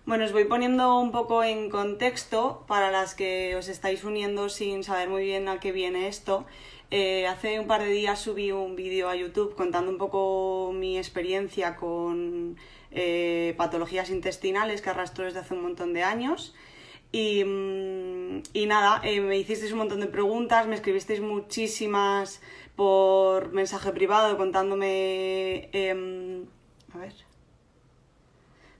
Bueno, os voy poniendo un poco en contexto para las que os estáis uniendo sin saber muy bien a qué viene esto. Hace un par de días subí un vídeo a YouTube contando un poco mi experiencia con patologías intestinales que arrastro desde hace un montón de años. Y nada, me hicisteis un montón de preguntas, me escribisteis muchísimas por mensaje privado contándome... a ver,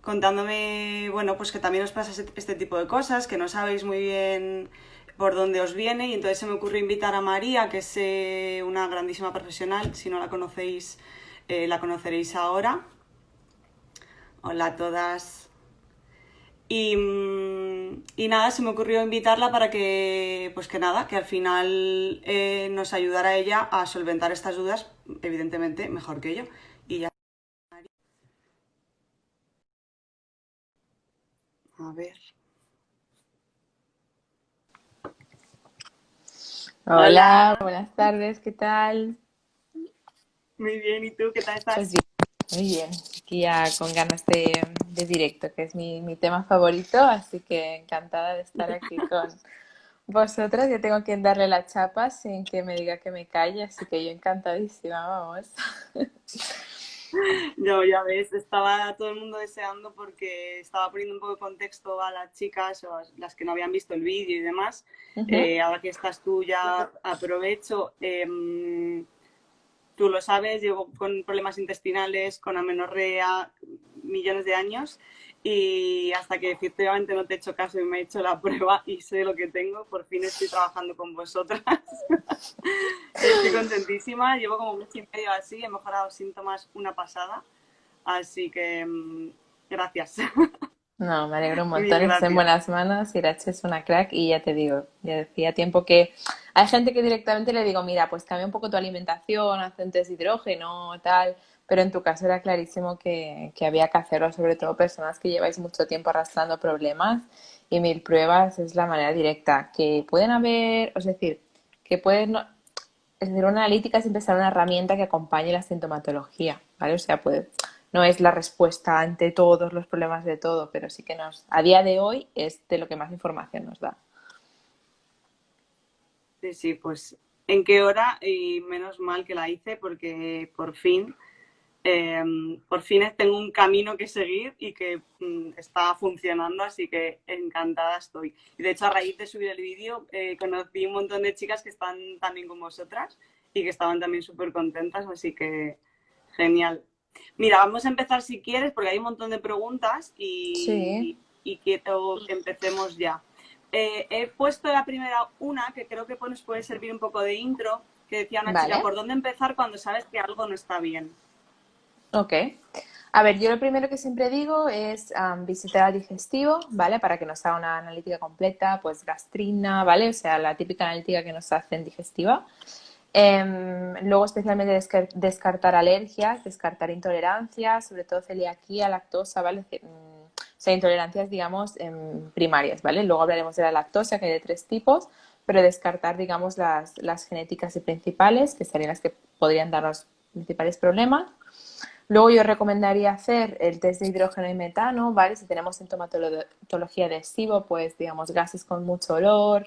contándome, bueno, pues que también os pasa este tipo de cosas, que no sabéis muy bien por dónde os viene, y entonces se me ocurrió invitar a María, que es una grandísima profesional. Si no la conocéis, la conoceréis ahora. Hola a todas. Y nada, se me ocurrió invitarla para que, pues que nada, que al final nos ayudara ella a solventar estas dudas, evidentemente mejor que yo. Y ya, a ver. Hola, Hola. buenas tardes, ¿qué tal? Muy bien, ¿y tú qué tal Pues estás? bien, muy bien. Aquí ya con ganas de directo, que es mi tema favorito, así que encantada de estar aquí con vosotras. Yo tengo que darle la chapa sin que me diga que me calle, así que yo encantadísima, vamos. No, ya ves, estaba todo el mundo deseando porque estaba poniendo un poco de contexto a las chicas o a las que no habían visto el vídeo y demás. Ujú. Ahora que estás tú ya aprovecho. Tú lo sabes, llevo con problemas intestinales, con amenorrea, millones de años, y hasta que efectivamente no te he hecho caso y me he hecho la prueba y sé lo que tengo, por fin estoy trabajando con vosotras. Estoy contentísima, llevo como un mes y medio así, he mejorado síntomas una pasada, así que gracias, No, me alegro un mil montón, estás en gracias. buenas manos, Irache es una crack y ya te digo, ya decía tiempo que hay gente que directamente le digo, mira, pues cambia un poco tu alimentación, haz un test de hidrógeno, tal, pero en tu caso era clarísimo que había que hacerlo, sobre todo personas que lleváis mucho tiempo arrastrando problemas y mil pruebas es la manera directa, que pueden haber, es decir, que pueden, es decir, una analítica siempre será una herramienta que acompañe la sintomatología, ¿vale? O sea, puede, no es la respuesta ante todos los problemas de todo, pero sí que a día de hoy es de lo que más información nos da. Sí, sí, pues en qué hora, y menos mal que la hice porque eh, por fin tengo un camino que seguir y que está funcionando, así que encantada estoy. Y de hecho, a raíz de subir el vídeo, conocí un montón de chicas que están también con vosotras y que estaban también súper contentas, así que genial. Mira, vamos a empezar si quieres, porque hay un montón de preguntas Sí, y quiero que empecemos ya. He puesto la primera una que creo que nos puede servir un poco de intro, que decía una chica, vale, ¿por dónde empezar cuando sabes que algo no está bien? ok. A ver, yo lo primero que siempre digo es visitar al digestivo, ¿vale? Para que nos haga una analítica completa, pues gastrina, ¿vale? O sea, la típica analítica que nos hacen digestiva. Luego, especialmente descartar alergias, descartar intolerancias, sobre todo celiaquía, lactosa, ¿vale? O sea, intolerancias, digamos, primarias, ¿vale? Luego hablaremos de la lactosa, que hay de tres tipos, pero descartar, digamos, las genéticas y principales, que serían las que podrían darnos principales problemas. Luego yo recomendaría hacer el test de hidrógeno y metano, ¿vale? Si tenemos sintomatología de SIBO, pues digamos gases con mucho olor,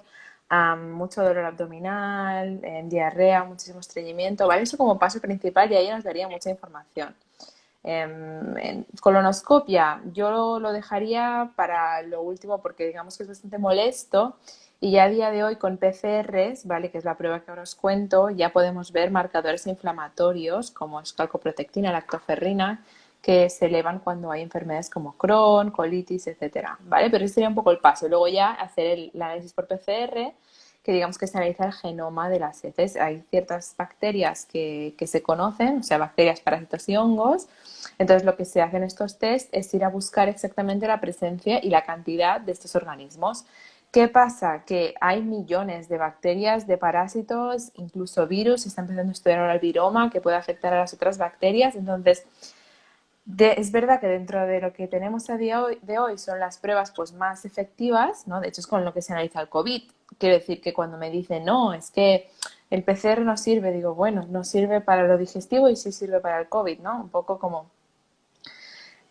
mucho dolor abdominal, diarrea, muchísimo estreñimiento, ¿vale? Eso como paso principal y ahí nos daría mucha información. En colonoscopia, yo lo dejaría para lo último porque digamos que es bastante molesto y ya a día de hoy con PCRs, ¿vale? Que es la prueba que ahora os cuento, ya podemos ver marcadores inflamatorios como es calcoprotectina, lactoferrina, que se elevan cuando hay enfermedades como Crohn, colitis, etcétera, ¿vale? Pero ese sería un poco el paso. Luego ya hacer el análisis por PCR, que digamos que se analiza el genoma de las heces. Hay ciertas bacterias que se conocen, o sea, bacterias, parásitos y hongos. Entonces, lo que se hace en estos test es ir a buscar exactamente la presencia y la cantidad de estos organismos. ¿Qué pasa? Que hay millones de bacterias, de parásitos, incluso virus. Se está empezando a estudiar ahora el viroma que puede afectar a las otras bacterias. Entonces, es verdad que dentro de lo que tenemos a día de hoy son las pruebas pues, más efectivas, ¿no? De hecho, es con lo que se analiza el COVID. Quiero decir que cuando me dicen, no, es que el PCR no sirve, digo, bueno, no sirve para lo digestivo y sí sirve para el COVID, ¿no? Un poco como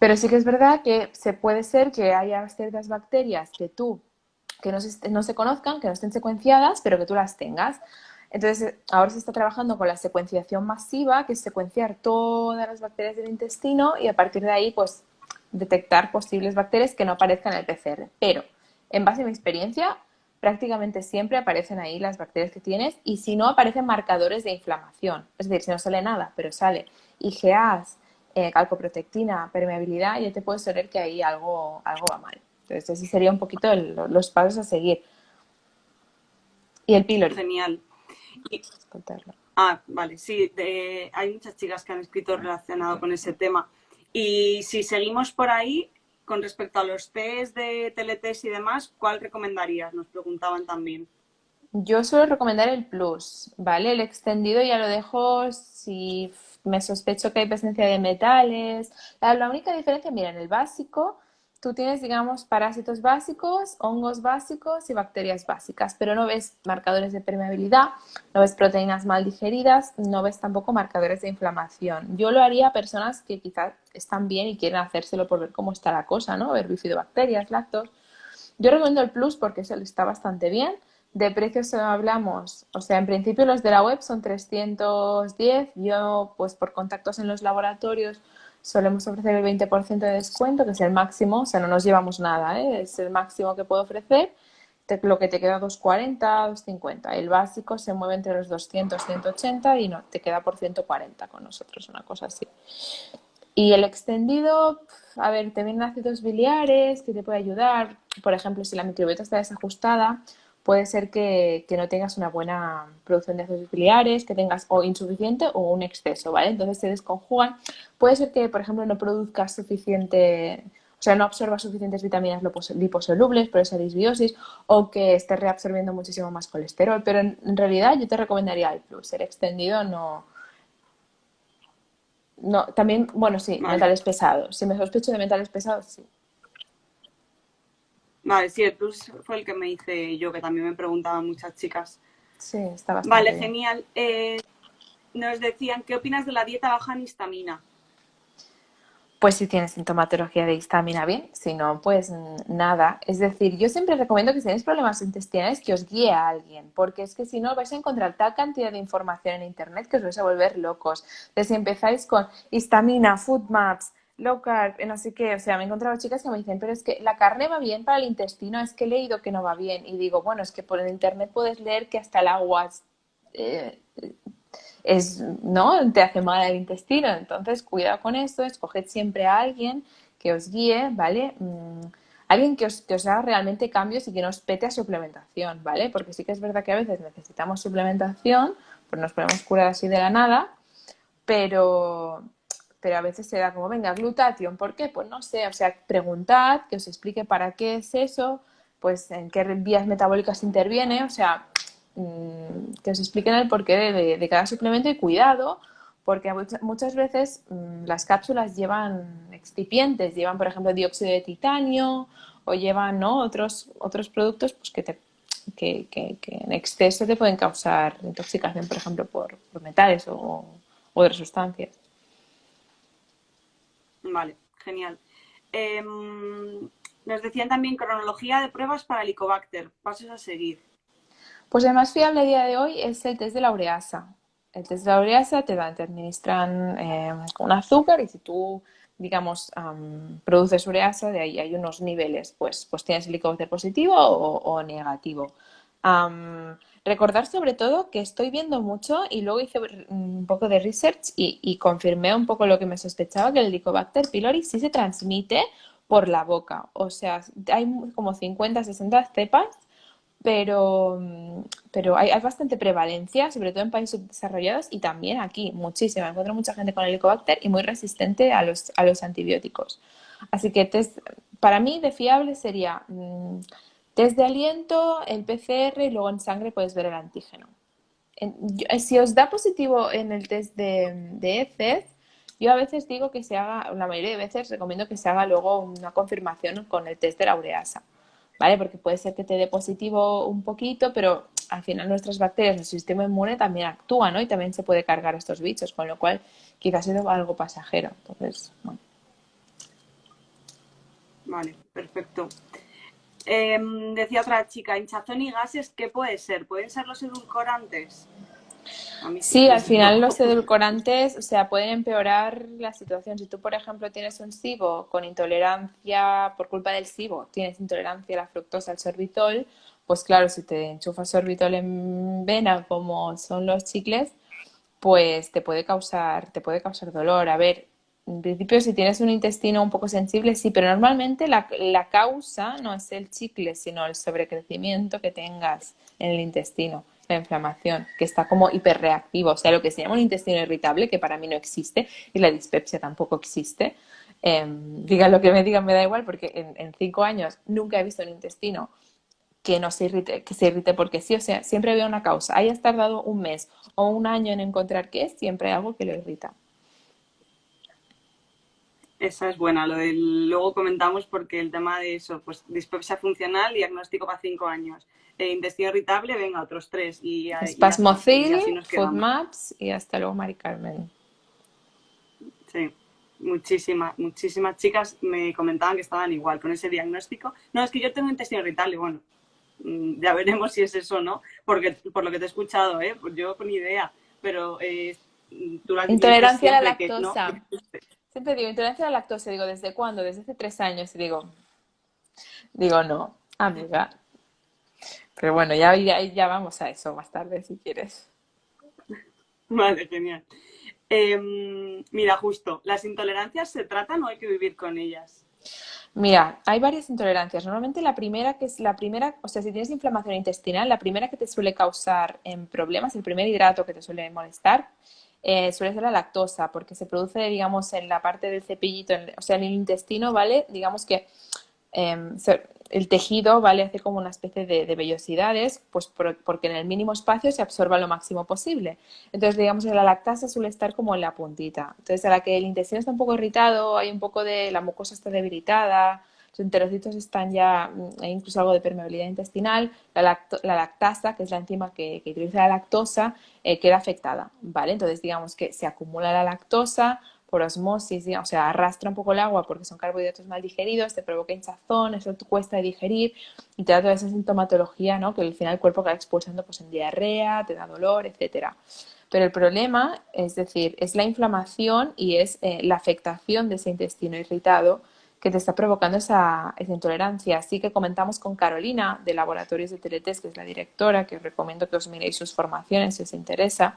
Pero sí que es verdad que se puede ser que haya ciertas bacterias que no se conozcan, que no estén secuenciadas, pero que tú las tengas. Entonces, ahora se está trabajando con la secuenciación masiva, que es secuenciar todas las bacterias del intestino y a partir de ahí, pues, detectar posibles bacterias que no aparezcan en el PCR. Pero, en base a mi experiencia, prácticamente siempre aparecen ahí las bacterias que tienes y si no, aparecen marcadores de inflamación. Es decir, si no sale nada, pero sale IgAs, calcoprotectina, permeabilidad, ya te puedes saber que ahí algo va mal. Entonces, ese sería un poquito los pasos a seguir. Y el pylori. Genial. Y, Contarlo. vale, sí, hay muchas chicas que han escrito relacionado con ese tema. Y si seguimos por ahí, con respecto a los test de teletest y demás, ¿cuál recomendarías? Nos preguntaban también. Yo suelo recomendar el plus, ¿vale? El extendido ya lo dejo si me sospecho que hay presencia de metales. La única diferencia, mira, en el básico tú tienes, digamos, parásitos básicos, hongos básicos y bacterias básicas, pero no ves marcadores de permeabilidad, no ves proteínas mal digeridas, no ves tampoco marcadores de inflamación. Yo lo haría a personas que quizás están bien y quieren hacérselo por ver cómo está la cosa, ¿no? Ver bifidobacterias, lactos. Yo recomiendo el Plus porque se le está bastante bien. De precios hablamos, o sea, en principio los de la web son 310. Yo, pues por contactos en los laboratorios, solemos ofrecer el 20% de descuento, que es el máximo, o sea, no nos llevamos nada, ¿eh? Es el máximo que puedo ofrecer. Lo que te queda 240, 250. El básico se mueve entre los 200, 180 y no, te queda por 140 con nosotros, una cosa así. Y el extendido, a ver, te vienen ácidos biliares que te puede ayudar. Por ejemplo, si la microbiota está desajustada, puede ser que no tengas una buena producción de ácidos biliares, que tengas o insuficiente o un exceso, ¿vale? Entonces se desconjugan. Puede ser que, por ejemplo, no produzcas suficiente, o sea, no absorbas suficientes vitaminas liposolubles por esa disbiosis o que estés reabsorbiendo muchísimo más colesterol. Pero en realidad yo te recomendaría el plus. El extendido no, también, bueno, sí, Vale. metales pesados. Si me sospecho de metales pesados, sí. Vale, sí, el plus fue el que me hice yo, que también me preguntaban muchas chicas. Sí, está Vale, bastante bien. genial. Nos decían, ¿qué opinas de la dieta baja en histamina? Pues si tienes sintomatología de histamina, bien. Si no, pues nada. Es decir, yo siempre recomiendo que si tenéis problemas intestinales que os guíe a alguien, porque es que si no vais a encontrar tal cantidad de información en internet que os vais a volver locos. Entonces, si empezáis con histamina, food maps, low carb, no sé qué, o sea, me he encontrado chicas que me dicen, pero es que la carne va bien para el intestino, es que he leído que no va bien. Y digo, bueno, es que por el internet puedes leer que hasta el agua eh, ¿no? Te hace mal el intestino. Entonces, cuidado con esto, escoged siempre a alguien que os guíe, ¿vale? Alguien que os haga realmente cambios y que no os pete a suplementación, ¿vale? Porque sí que es verdad que a veces necesitamos suplementación, pues nos podemos curar así de la nada, pero, pero a veces se da como, venga, glutatión, ¿por qué? Pues no sé, o sea, preguntad, que os explique para qué es eso, pues en qué vías metabólicas interviene, o sea, que os expliquen el porqué de cada suplemento y cuidado, porque muchas veces las cápsulas llevan excipientes, llevan, por ejemplo, dióxido de titanio o llevan, ¿no? otros productos pues, que en exceso te pueden causar intoxicación, por ejemplo, por metales o otras sustancias. Vale, genial. Nos decían también cronología de pruebas para Helicobacter, pasos a seguir. Pues el más fiable a día de hoy es el test de la ureasa. El test de la ureasa te administran un azúcar y si tú, digamos, produces ureasa, de ahí hay unos niveles, pues tienes helicóptero positivo o negativo. Recordar sobre todo que estoy viendo mucho y luego hice un poco de research y confirmé un poco lo que me sospechaba, que el Helicobacter pylori sí se transmite por la boca. O sea, hay como 50, 60 cepas pero, pero hay bastante prevalencia, sobre todo en países subdesarrollados y también aquí, muchísima. Encuentro mucha gente con Helicobacter y muy resistente a los antibióticos. Así que test, para mí de fiable sería test de aliento, el PCR y luego en sangre puedes ver el antígeno. Si os da positivo en el test de heces, yo a veces digo que se haga, la mayoría de veces recomiendo que se haga luego una confirmación con el test de la ureasa. ¿Vale? Porque puede ser que te dé positivo un poquito, pero al final nuestras bacterias, nuestro sistema inmune también actúa, ¿no? Y también se puede cargar estos bichos, con lo cual quizás ha sido algo pasajero. Entonces, bueno. Vale, perfecto. Decía otra chica, hinchazón y gases, ¿qué puede ser? ¿Pueden ser los edulcorantes? A mí sí, Sí, al desde final luego. los edulcorantes, o sea, pueden empeorar la situación. Si tú, por ejemplo, tienes un SIBO con intolerancia por culpa del SIBO, tienes intolerancia a la fructosa, al sorbitol, pues claro, si te enchufas sorbitol en vena, como son los chicles, pues te puede causar dolor. A ver, en principio, si tienes un intestino un poco sensible, sí, pero normalmente la causa no es el chicle, sino el sobrecrecimiento que tengas en el intestino, la inflamación, que está como hiperreactivo, o sea, lo que se llama un intestino irritable, que para mí no existe, y la dispepsia tampoco existe. Digan lo que me digan, me da igual, porque en 5 años nunca he visto un intestino que se irrite porque sí, o sea, siempre había una causa. Hayas tardado un mes o un año en encontrar qué es, siempre hay algo que lo irrita. Esa es buena, luego comentamos porque el tema de eso, pues dispepsia funcional, diagnóstico para 5 años. Intestino irritable, venga, otros 3 y ya está. Y Spasmocil, así nos quedamos. FODMAPs y hasta luego, Mari Carmen. Sí, muchísimas chicas me comentaban que estaban igual con ese diagnóstico. No, es que yo tengo intestino irritable, bueno, ya veremos si es eso o no, porque por lo que te he escuchado, pues yo con idea, pero tú me dices Intolerancia a la siempre que no. lactosa. Siempre digo, intolerancia a la lactosa. Digo, ¿desde cuándo? Desde hace 3 años. Y digo, no, amiga. Pero bueno, ya vamos a eso más tarde si quieres. Vale, genial. Mira, justo, ¿las intolerancias se tratan o hay que vivir con ellas? Mira, hay varias intolerancias. Normalmente la primera, o sea, si tienes inflamación intestinal, la primera que te suele causar problemas, el primer hidrato que te suele molestar, suele ser la lactosa, porque se produce, digamos, en la parte del cepillito, o sea, en el intestino, ¿vale? Digamos que el tejido, ¿vale? Hace como una especie de vellosidades, pues porque en el mínimo espacio se absorba lo máximo posible. Entonces, digamos que la lactasa suele estar como en la puntita. Entonces, a la que el intestino está un poco irritado, hay un poco de, la mucosa está debilitada, los enterocitos están ya, hay incluso algo de permeabilidad intestinal, la lactasa, que es la enzima que utiliza la lactosa, queda afectada, ¿vale? Entonces, digamos que se acumula la lactosa, por osmosis, o sea, arrastra un poco el agua porque son carbohidratos mal digeridos, te provoca hinchazón, eso te cuesta digerir y te da toda esa sintomatología, ¿no? Que al final el cuerpo acaba expulsando pues en diarrea, te da dolor, etcétera. Pero el problema, es decir, es la inflamación y es la afectación de ese intestino irritado que te está provocando esa intolerancia. Así que comentamos con Carolina de Laboratorios de Teletest, que es la directora, que os recomiendo que os miréis sus formaciones si os interesa.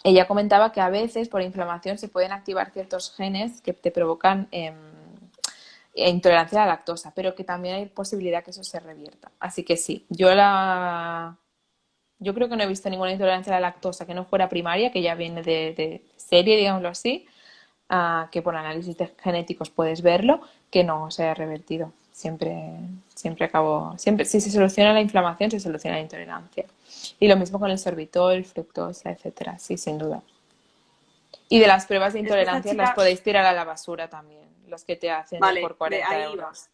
Ella comentaba que a veces por inflamación se pueden activar ciertos genes que te provocan intolerancia a la lactosa, pero que también hay posibilidad que eso se revierta. Así que sí, yo creo que no he visto ninguna intolerancia a la lactosa que no fuera primaria, que ya viene de serie, digámoslo así, que por análisis genéticos puedes verlo, que no se haya revertido. Siempre, si se soluciona la inflamación, se soluciona la intolerancia. Y lo mismo con el sorbitol, fructosa, etcétera, sí, sin duda. Y de las pruebas de Es que esta intolerancia las chica, podéis tirar a la basura también, los que te hacen vale, por 40 ahí va, euros.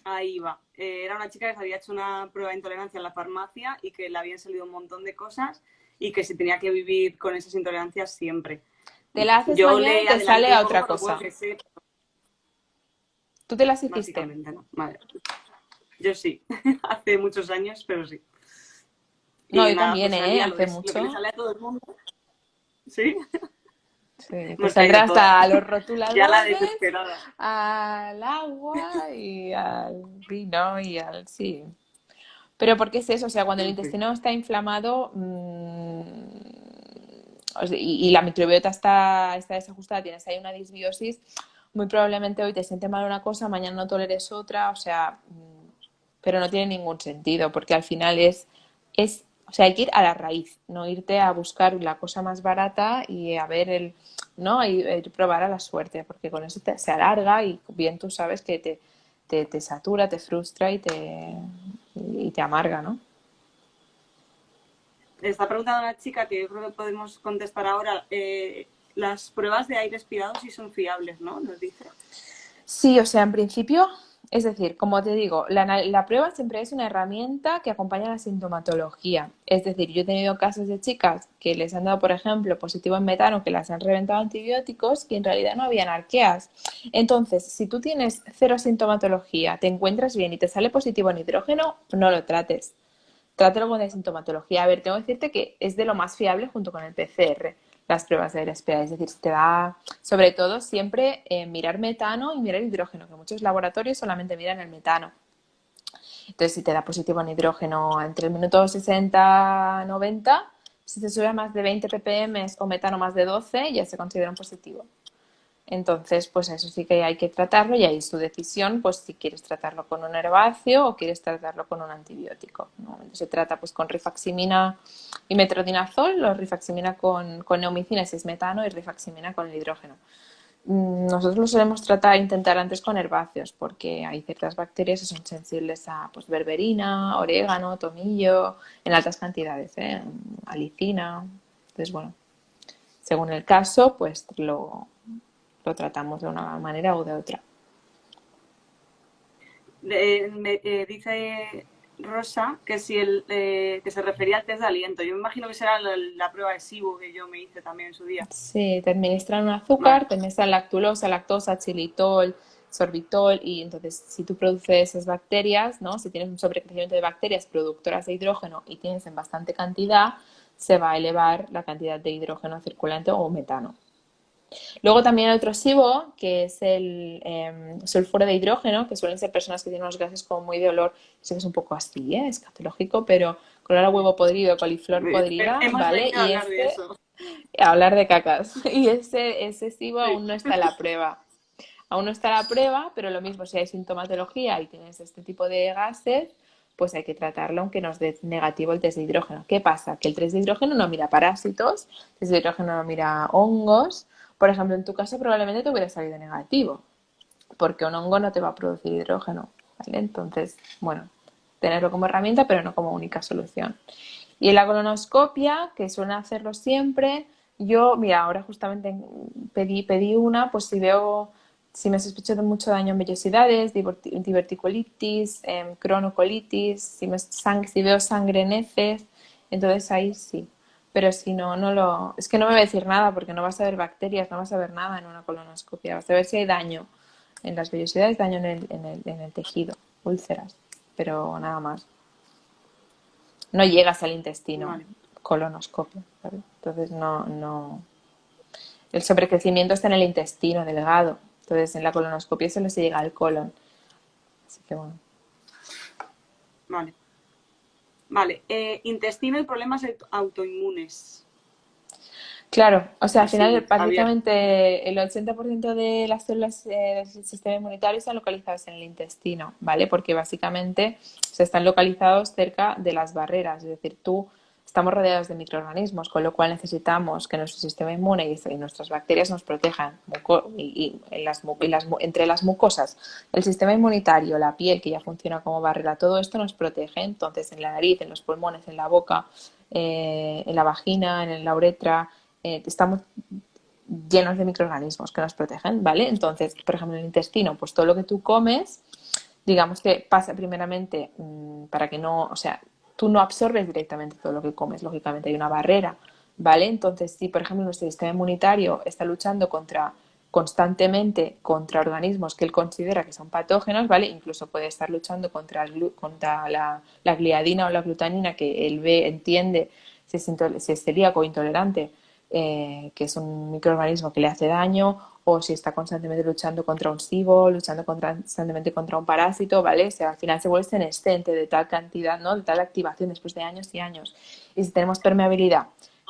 ahí va. Era una chica que se había hecho una prueba de intolerancia en la farmacia y que le habían salido un montón de cosas y que se tenía que vivir con esas intolerancias siempre. Te la haces Yo mañana y le te sale adelanté un a poco otra por lo poco cosa. que sé, ¿Tú te las hiciste? básicamente, ¿no? Vale. Yo sí, hace muchos años, pero sí. No, Y yo nada, también, pues ¿eh? salía Hace lo que le mucho. sale a todo el mundo. Sí, Sí, te hemos caído saldrá hasta a todas. los Ya la rotuladores, desesperada. al agua y al vino y al... Sí. Pero ¿por qué es eso? O sea, cuando el En fin. intestino está inflamado y la microbiota está desajustada, tienes ahí una disbiosis, muy probablemente hoy te siente mal una cosa, mañana no toleres otra, o sea, pero no tiene ningún sentido, porque al final o sea, hay que ir a la raíz, no irte a buscar la cosa más barata y a ver ¿no? Y probar a la suerte, porque con eso se alarga y bien tú sabes que te satura, te frustra y te amarga, ¿no? Está preguntando una chica que yo creo que podemos contestar ahora. Las pruebas de aire expirado sí son fiables, ¿no? Nos dice. Sí, o sea, en principio Es decir, como te digo, la prueba siempre es una herramienta que acompaña a la sintomatología. Es decir, yo he tenido casos de chicas que les han dado, por ejemplo, positivo en metano, que las han reventado antibióticos, que en realidad no habían arqueas. Entonces, si tú tienes cero sintomatología, te encuentras bien y te sale positivo en hidrógeno, no lo trates. Trátalo con la sintomatología. A ver, tengo que decirte que es de lo más fiable junto con el PCR, las pruebas de LSPA. Es decir, te da, sobre todo, siempre mirar metano y mirar hidrógeno, que muchos laboratorios solamente miran el metano. Entonces, si te da positivo en hidrógeno entre el minuto 60-90, si te sube a más de 20 ppm o metano más de 12, ya se considera un positivo. Entonces, pues eso sí que hay que tratarlo y ahí es tu decisión, pues si quieres tratarlo con un herbáceo o quieres tratarlo con un antibiótico. Normalmente se trata pues con rifaximina y metronidazol, o rifaximina con neomicina si es metano y rifaximina con el hidrógeno. Nosotros lo solemos intentar antes con herbáceos porque hay ciertas bacterias que son sensibles a pues, berberina, orégano, tomillo, en altas cantidades, alicina. Entonces, bueno, según el caso, pues lo tratamos de una manera u de otra. Dice Rosa que si que se refería al test de aliento. Yo me imagino que será la prueba de SIBO que yo me hice también en su día. Sí, te administran un Vale. azúcar, te administran lactulosa, lactosa, xilitol, sorbitol y entonces si tú produces esas bacterias, ¿no? Si tienes un sobrecrecimiento de bacterias productoras de hidrógeno y tienes en bastante cantidad, se va a elevar la cantidad de hidrógeno circulante o metano. Luego también hay otro SIBO, que es el sulfuro de hidrógeno, que suelen ser personas que tienen unos gases como muy de olor, sé que es un poco así, escatológico, pero color a huevo podrido, coliflor podrida, Hemos ¿vale? venido a Y hablar de eso. a hablar de cacas. Y ese SIBO Sí. aún no está en la prueba. Aún no está en la prueba, pero lo mismo, si hay sintomatología y tienes este tipo de gases, pues hay que tratarlo aunque nos dé negativo el test de hidrógeno. ¿Qué pasa? Que el test de hidrógeno no mira parásitos, el test de hidrógeno no mira hongos. Por ejemplo, en tu caso probablemente te hubiera salido negativo, porque un hongo no te va a producir hidrógeno, ¿vale? Entonces, bueno, tenerlo como herramienta, pero no como única solución. Y en la colonoscopia, que suelen hacerlo siempre, yo, mira, ahora justamente pedí una, pues si veo, si me sospecho de mucho daño en vellosidades, diverticulitis, cronocolitis, si veo sangre en heces, entonces ahí sí. Pero si no, es que no me va a decir nada porque no vas a ver bacterias, no vas a ver nada en una colonoscopia. Vas a ver si hay daño en las vellosidades, daño en el tejido, úlceras, pero nada más. No llegas al intestino, Vale. colonoscopio, ¿sabes? Entonces no. El sobrecrecimiento está en el intestino delgado. Entonces en la colonoscopia solo se llega al colon. Así que bueno. Vale. Vale. Intestino y problemas autoinmunes. Claro, o sea, al final Así, abierto. prácticamente el 80% de las células del sistema inmunitario están localizadas en el intestino, ¿vale? Porque básicamente se están localizados cerca de las barreras, es decir, estamos rodeados de microorganismos, con lo cual necesitamos que nuestro sistema inmune y nuestras bacterias nos protejan entre las mucosas, el sistema inmunitario, la piel que ya funciona como barrera, todo esto nos protege. Entonces, en la nariz, en los pulmones, en la boca, en la vagina, en la uretra estamos llenos de microorganismos que nos protegen, ¿vale? Entonces, por ejemplo, en el intestino, pues todo lo que tú comes, digamos que pasa primeramente para que no, o sea, tú no absorbes directamente todo lo que comes, lógicamente hay una barrera, ¿vale? Entonces, si por ejemplo nuestro sistema inmunitario está luchando constantemente contra organismos que él considera que son patógenos, ¿vale? Incluso puede estar luchando contra la gliadina o la glutamina que él entiende si es celíaco o intolerante, que es un microorganismo que le hace daño, o si está constantemente luchando contra un SIBO, luchando constantemente contra un parásito, ¿vale? O sea, al final se vuelve senescente de tal cantidad, ¿no? De tal activación después de años y años. Y si tenemos permeabilidad,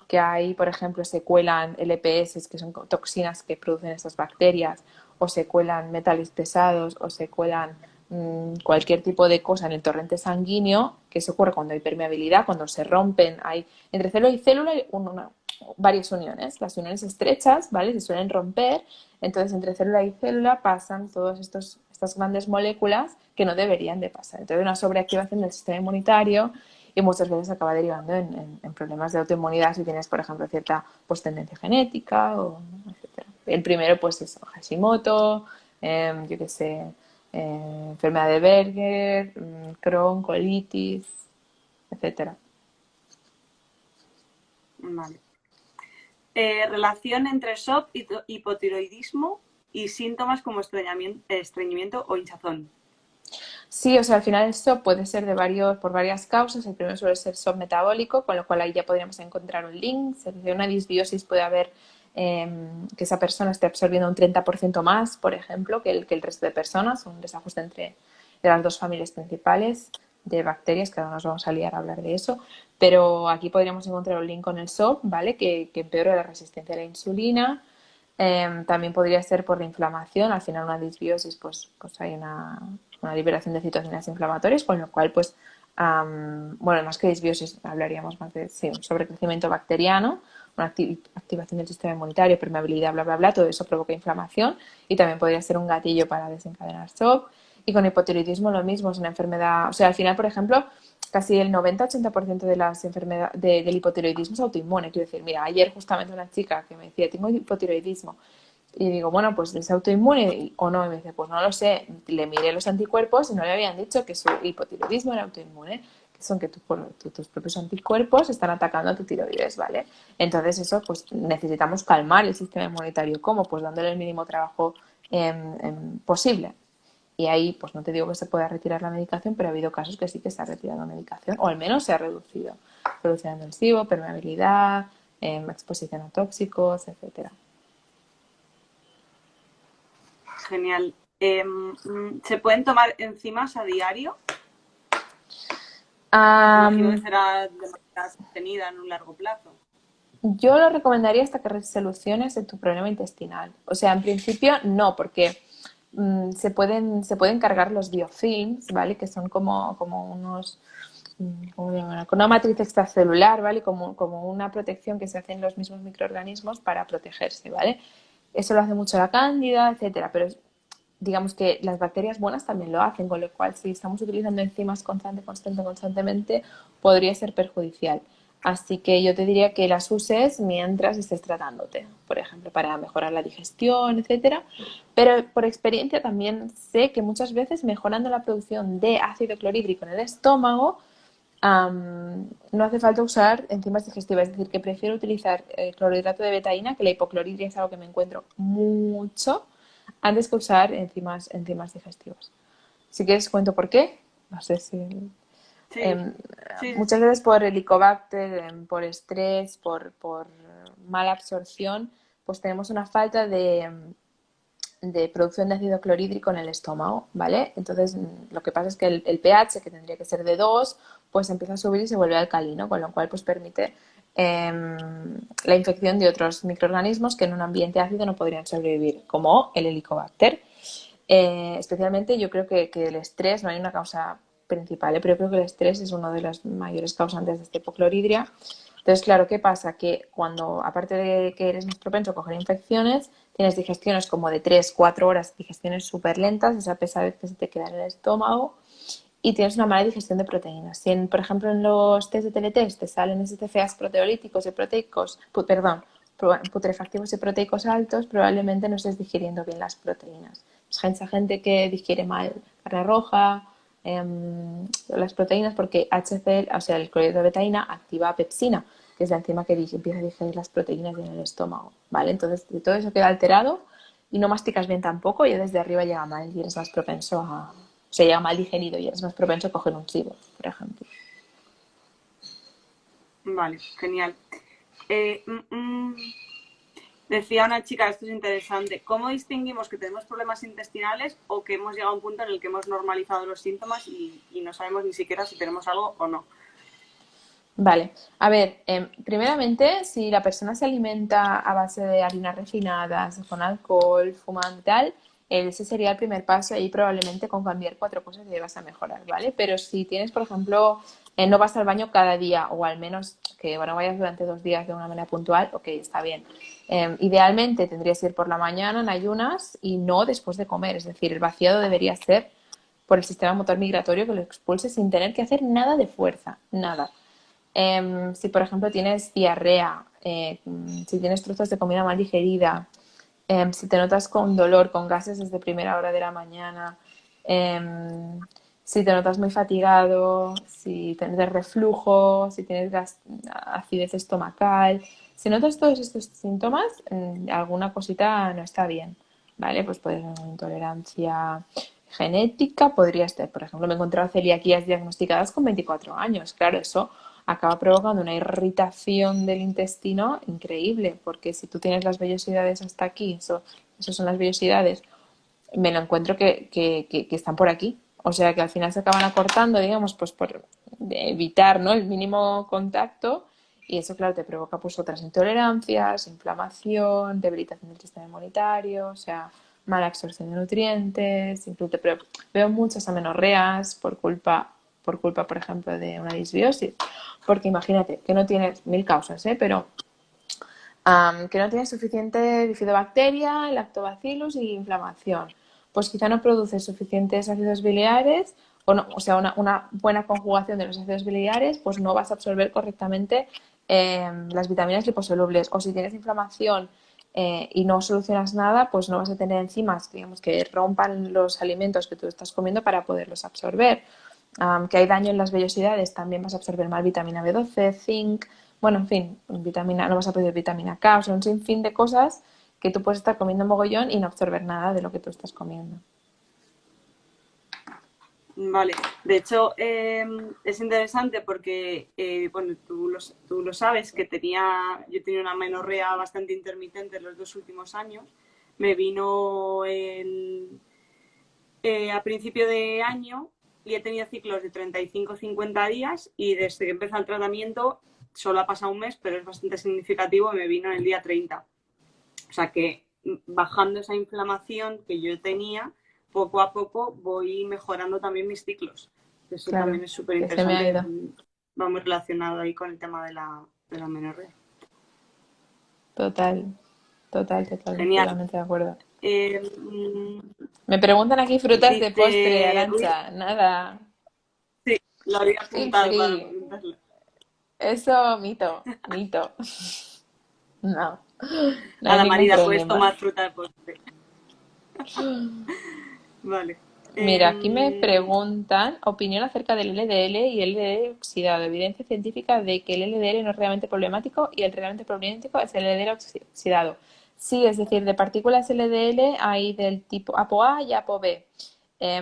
que hay, por ejemplo, se cuelan LPS, que son toxinas que producen estas bacterias, o se cuelan metales pesados, o se cuelan cualquier tipo de cosa en el torrente sanguíneo, que se ocurre cuando hay permeabilidad, cuando se rompen, hay entre célula y célula hay varias uniones. Las uniones estrechas, ¿vale? Se suelen romper, entonces entre célula y célula pasan estas grandes moléculas que no deberían de pasar. Entonces hay una sobreactivación del sistema inmunitario y muchas veces acaba derivando en problemas de autoinmunidad si tienes, por ejemplo, cierta pues, tendencia genética, o, etcétera. El primero pues es Hashimoto, yo qué sé, enfermedad de Berger, Crohn, colitis, etcétera. Vale. Relación entre SOP, hipotiroidismo y síntomas como estreñimiento o hinchazón. Sí, o sea, al final el SOP puede ser por varias causas. El primero suele ser SOP metabólico, con lo cual ahí ya podríamos encontrar un link. De una disbiosis puede haber que esa persona esté absorbiendo un 30% más, por ejemplo, que el resto de personas, un desajuste entre las dos familias principales de bacterias, que ahora nos vamos a liar a hablar de eso, pero aquí podríamos encontrar un link con el SOP, ¿vale? Que empeora la resistencia a la insulina. También podría ser por la inflamación, al final una disbiosis, pues hay una liberación de citocinas inflamatorias, con lo cual, pues, bueno, más que disbiosis, hablaríamos más de un sobrecrecimiento bacteriano, una activación del sistema inmunitario, permeabilidad, bla, bla, bla, todo eso provoca inflamación y también podría ser un gatillo para desencadenar shock. Y con hipotiroidismo lo mismo, es una enfermedad, o sea, al final, por ejemplo, casi el 90-80% de las enfermedades del hipotiroidismo es autoinmune. Quiero decir, mira, ayer justamente una chica que me decía, tengo hipotiroidismo. Y digo, bueno, pues ¿es autoinmune o no? Y me dice, pues no lo sé. Le miré los anticuerpos y no le habían dicho que su hipotiroidismo era autoinmune, que son que tus propios anticuerpos están atacando a tu tiroides, ¿vale? Entonces eso, pues necesitamos calmar el sistema inmunitario. ¿Cómo? Pues dándole el mínimo trabajo posible. Y ahí, pues no te digo que se pueda retirar la medicación, pero ha habido casos que sí que se ha retirado la medicación, o al menos se ha reducido. Producción del SIBO, permeabilidad, exposición a tóxicos, etcétera. Genial. ¿Se pueden tomar enzimas a diario? Imagino que será de manera sostenida en un largo plazo. Yo lo recomendaría hasta que soluciones tu problema intestinal. O sea, en principio no, porque se pueden cargar los biofilms, ¿vale? Que son como unos, ¿cómo se llama? Con una matriz extracelular, ¿vale? Como una protección que se hace en los mismos microorganismos para protegerse, ¿vale? Eso lo hace mucho la cándida, etcétera, pero digamos que las bacterias buenas también lo hacen, con lo cual si estamos utilizando enzimas constantemente, podría ser perjudicial. Así que yo te diría que las uses mientras estés tratándote, por ejemplo, para mejorar la digestión, etcétera. Pero por experiencia también sé que muchas veces mejorando la producción de ácido clorhídrico en el estómago, no hace falta usar enzimas digestivas, es decir, que prefiero utilizar clorhidrato de betaína, que la hipocloridria es algo que me encuentro mucho, antes que usar enzimas digestivas. Si quieres cuento por qué, no sé si... Sí, em, sí, muchas veces por helicobacter, por estrés, por mala absorción, pues tenemos una falta de producción de ácido clorhídrico en el estómago, ¿vale? Entonces, lo que pasa es que el pH, que tendría que ser de 2, pues empieza a subir y se vuelve alcalino, con lo cual pues permite la infección de otros microorganismos que en un ambiente ácido no podrían sobrevivir, como el helicobacter. Especialmente yo creo que el estrés, no hay una causa principal, pero yo creo que el estrés es uno de los mayores causantes de esta hipocloridria. Entonces, claro, ¿qué pasa? Que cuando, aparte de que eres más propenso a coger infecciones, tienes digestiones como de 3-4 horas, digestiones súper lentas, esa pesadez que se te queda en el estómago, y tienes una mala digestión de proteínas. Si, por ejemplo, en los test de teletest te salen STFAs proteolíticos y proteicos, perdón, putrefactivos y proteicos altos, probablemente no estés digiriendo bien las proteínas. Es esa gente que digiere mal carne roja, las proteínas, porque HCl, o sea, el clorhidrato de betaína, activa pepsina, que es la enzima que empieza a digerir las proteínas en el estómago, ¿vale? Entonces, todo eso queda alterado y no masticas bien tampoco, y desde arriba llega mal y eres más propenso a... O sea, llega mal digerido y eres más propenso a coger un SIBO, por ejemplo. vale, genial. Decía una chica, esto es interesante, ¿cómo distinguimos que tenemos problemas intestinales o que hemos llegado a un punto en el que hemos normalizado los síntomas y no sabemos ni siquiera si tenemos algo o no? Vale, a ver, primeramente, si la persona se alimenta a base de harinas refinadas, con alcohol, fumando y tal, ese sería el primer paso y probablemente con cambiar 4 cosas ya vas a mejorar, ¿vale? Pero si tienes, por ejemplo, no vas al baño cada día o al menos que bueno, vayas durante 2 días de una manera puntual, ok, está bien. Idealmente tendrías que ir por la mañana en ayunas y no después de comer, es decir, el vaciado debería ser por el sistema motor migratorio que lo expulse sin tener que hacer nada de fuerza, nada. Si, por ejemplo, tienes diarrea, si tienes trozos de comida mal digerida, si te notas con dolor, con gases desde primera hora de la mañana, em, si te notas muy fatigado, si tienes reflujo, si tienes acidez estomacal. Si notas todos estos síntomas, alguna cosita no está bien, ¿vale? Pues puede ser una intolerancia genética, podría estar, por ejemplo, me he encontrado celiaquías diagnosticadas con 24 años. Claro, eso acaba provocando una irritación del intestino increíble, porque si tú tienes las vellosidades hasta aquí, eso son las vellosidades, me lo encuentro que están por aquí. O sea que al final se acaban acortando, digamos, pues por evitar, ¿no?, el mínimo contacto, y eso, claro, te provoca pues otras intolerancias, inflamación, debilitación del sistema inmunitario, o sea, mala absorción de nutrientes, incluso veo muchas amenorreas por culpa, por ejemplo, de una disbiosis. Porque imagínate que no tienes mil causas, ¿eh? Pero que no tienes suficiente bifidobacteria, lactobacillus y inflamación. Pues quizá no produces suficientes ácidos biliares, o, no, o sea, una buena conjugación de los ácidos biliares, pues no vas a absorber correctamente las vitaminas liposolubles. O si tienes inflamación y no solucionas nada, pues no vas a tener enzimas, digamos, que rompan los alimentos que tú estás comiendo para poderlos absorber. Que hay daño en las vellosidades, también vas a absorber mal vitamina B12, zinc, bueno, en fin, no vas a pedir vitamina K, o sea, un sinfín de cosas que tú puedes estar comiendo mogollón y no absorber nada de lo que tú estás comiendo. Vale, de hecho es interesante porque, bueno, tú lo sabes, que yo tenía una menorrea bastante intermitente en los 2 últimos años. Me vino a principio de año y he tenido ciclos de 35-50 días y desde que empezó el tratamiento solo ha pasado un mes, pero es bastante significativo, me vino en el día 30. O sea que bajando esa inflamación que yo tenía, poco a poco voy mejorando también mis ciclos. Eso Claro, también es súper que se me ha interesante. ido. Va muy relacionado ahí con el tema de la menorrea. Total, total, total, Genial. totalmente de acuerdo. Eh, Me preguntan aquí frutas de postre, dice Ruiz, Arantxa. Nada, sí, lo había feel apuntado para free. preguntarle. Eso, mito, mito. No, no hay Nada, ningún Marida, puedes problema. tomar fruta de postre. Vale. Mira, aquí me preguntan opinión acerca del LDL y el LDL oxidado. Evidencia científica de que el LDL no es realmente problemático y el realmente problemático es el LDL oxidado. Sí, es decir, de partículas LDL hay del tipo ApoA y ApoB.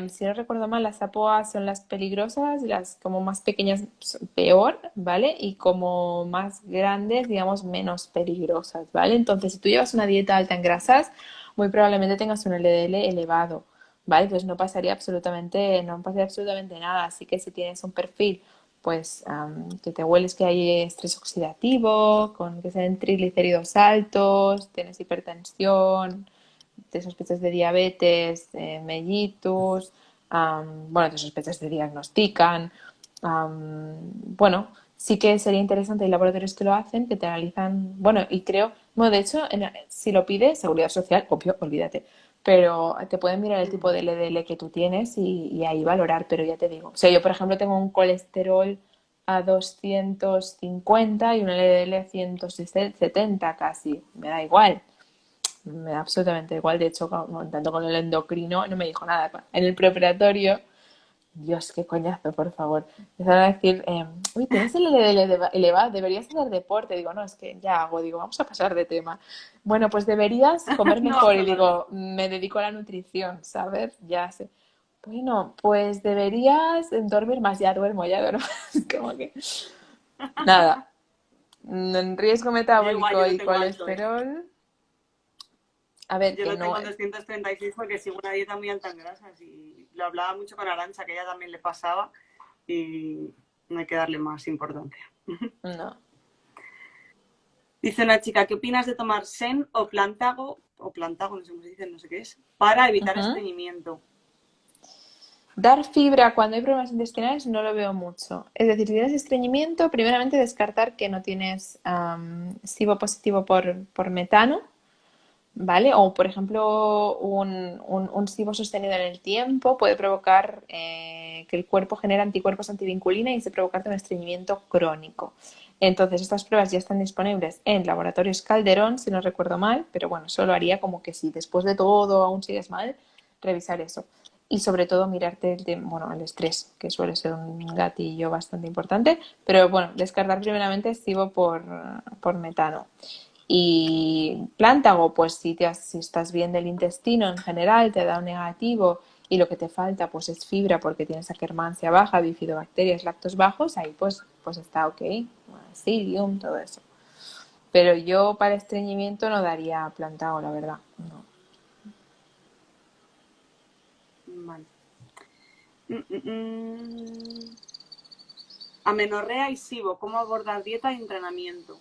Si no recuerdo mal, las ApoA son las peligrosas y las como más pequeñas son peor, ¿vale? Y como más grandes, digamos, menos peligrosas, ¿vale? Entonces, si tú llevas una dieta alta en grasas, muy probablemente tengas un LDL elevado. ¿Vale? Entonces no pasaría absolutamente nada. Así que si tienes un perfil, pues que te hueles que hay estrés oxidativo, con que se den triglicéridos altos, tienes hipertensión, te sospechas de diabetes, mellitus, bueno, te sospechas te diagnostican, bueno, sí que sería interesante, hay laboratorios que lo hacen, que te analizan, bueno, y creo, bueno, de hecho, si lo pide Seguridad Social, obvio, olvídate, pero te pueden mirar el tipo de LDL que tú tienes y ahí valorar, pero ya te digo, o sea, yo por ejemplo tengo un colesterol a 250 y un LDL a 170 casi, me da igual. Me da absolutamente igual. De hecho, tanto con el endocrino no me dijo nada. En el preoperatorio, Dios, qué coñazo, por favor. Empezaron a decir, uy, tienes el LDL elevado, deberías hacer deporte. Digo, no, es que ya hago. Digo, vamos a pasar de tema. Bueno, pues deberías comer No mejor. vamos a Y hablar de digo, esto. me dedico a la nutrición, ¿sabes? Ya sé. Bueno, pues deberías dormir más. Ya duermo, ya duermo. Es como que, nada. Riesgo Yo igual, metabólico yo lo y tengo alto, ¿eh? colesterol. A ver, Yo que lo no. tengo en 236 porque sigo una dieta muy alta en grasas y lo hablaba mucho con Arancha, que ella también le pasaba y no hay que darle más importancia. No. Dice una chica, ¿qué opinas de tomar sen o plantago, no sé cómo se dice, no sé qué es, para evitar Ujú. estreñimiento? Dar fibra cuando hay problemas intestinales no lo veo mucho. Es decir, si tienes estreñimiento, primeramente descartar que no tienes SIBO positivo por metano, ¿vale? O, por ejemplo, un SIBO sostenido en el tiempo puede provocar que el cuerpo genere anticuerpos antivinculina y se provocarte un estreñimiento crónico. Entonces, estas pruebas ya están disponibles en Laboratorios Calderón, si no recuerdo mal, pero bueno, solo haría como que si después de todo aún sigues mal, revisar eso. y sobre todo mirarte bueno, el estrés, que suele ser un gatillo bastante importante, pero bueno, descartar primeramente SIBO por metano. Y plántago, pues si estás bien del intestino en general, te da un negativo y lo que te falta pues es fibra porque tienes Akkermansia baja, bifidobacterias, lactos bajos, ahí pues está ok, psyllium, todo eso. Pero yo para estreñimiento no daría plántago, la verdad, no. Vale. Amenorrea y SIBO, ¿cómo abordar dieta y entrenamiento?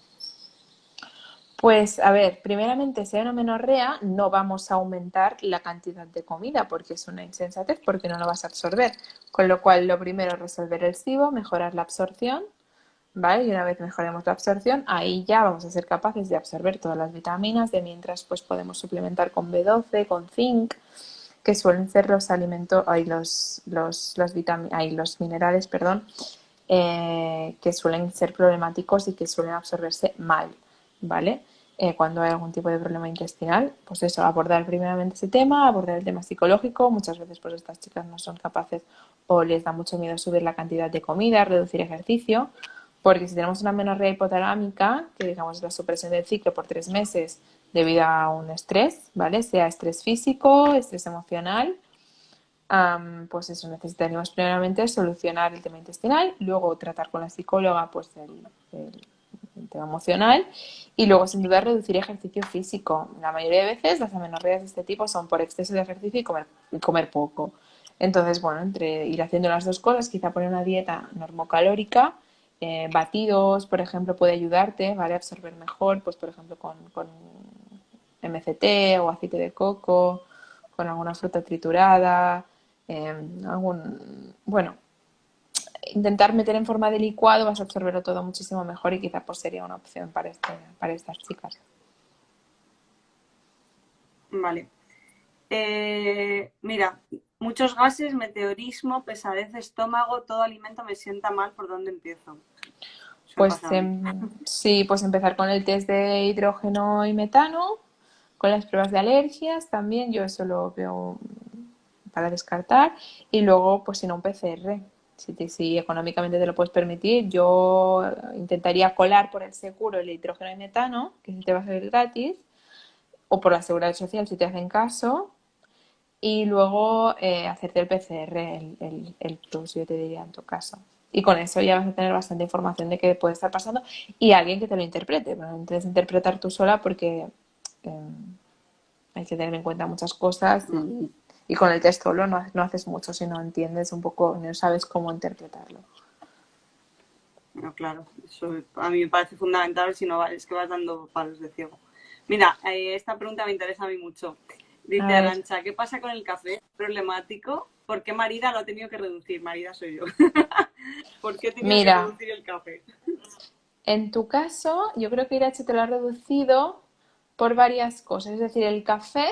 Pues a ver, primeramente, si hay una menorrea, no vamos a aumentar la cantidad de comida porque es una insensatez, porque no lo vas a absorber. Con lo cual, lo primero es resolver el SIBO, mejorar la absorción, ¿vale? Y una vez mejoremos la absorción, ahí ya vamos a ser capaces de absorber todas las vitaminas, de mientras pues podemos suplementar con B12, con zinc, que suelen ser los alimentos, los minerales, perdón, que suelen ser problemáticos y que suelen absorberse mal, ¿vale? Cuando hay algún tipo de problema intestinal, pues eso, abordar primeramente ese tema, abordar el tema psicológico. Muchas veces pues estas chicas no son capaces o les da mucho miedo subir la cantidad de comida, reducir ejercicio, porque si tenemos una menorrea hipotalámica, que digamos es la supresión del ciclo por 3 meses debido a un estrés, ¿vale? Sea estrés físico, estrés emocional, pues eso, necesitaríamos primeramente solucionar el tema intestinal, luego tratar con la psicóloga pues el tema emocional y luego sin duda reducir ejercicio físico. La mayoría de veces las amenorreas de este tipo son por exceso de ejercicio y comer poco. Entonces, bueno, entre ir haciendo las dos cosas, quizá poner una dieta normocalórica, batidos, por ejemplo, puede ayudarte, ¿vale? A absorber mejor, pues por ejemplo con MCT o aceite de coco, con alguna fruta triturada, bueno, intentar meter en forma de licuado vas a absorberlo todo muchísimo mejor y quizá pues sería una opción para estas chicas. Vale. Mira, muchos gases, meteorismo, pesadez de estómago, todo alimento me sienta mal, ¿por dónde empiezo? Eso me Pues pasa a mí. sí, pues empezar con el test de hidrógeno y metano, con las pruebas de alergias también, yo eso lo veo para descartar, y luego pues si no un PCR. Si económicamente te lo puedes permitir, yo intentaría colar por el seguro el hidrógeno y metano, que se te va a salir gratis, o por la seguridad social si te hacen caso, y luego hacerte el PCR, el plus, yo te diría en tu caso. Y con eso ya vas a tener bastante información de qué puede estar pasando y alguien que te lo interprete. Bueno, no intentes interpretar tú sola porque eh, hay que tener en cuenta muchas cosas No, y con el test solo no haces mucho si no entiendes un poco, no sabes cómo interpretarlo. no, claro, eso a mí me parece fundamental, si no es que vas dando palos de ciego. Mira, esta pregunta me interesa a mí mucho. A Dice ver, Arancha, ¿qué pasa con el café? ¿Es problemático? ¿Por qué Marida lo ha tenido que reducir? Marida soy yo. ¿Por qué he tenido que mira, reducir el café? en tu caso, yo creo que Irache te lo ha reducido por varias cosas. Es decir, el café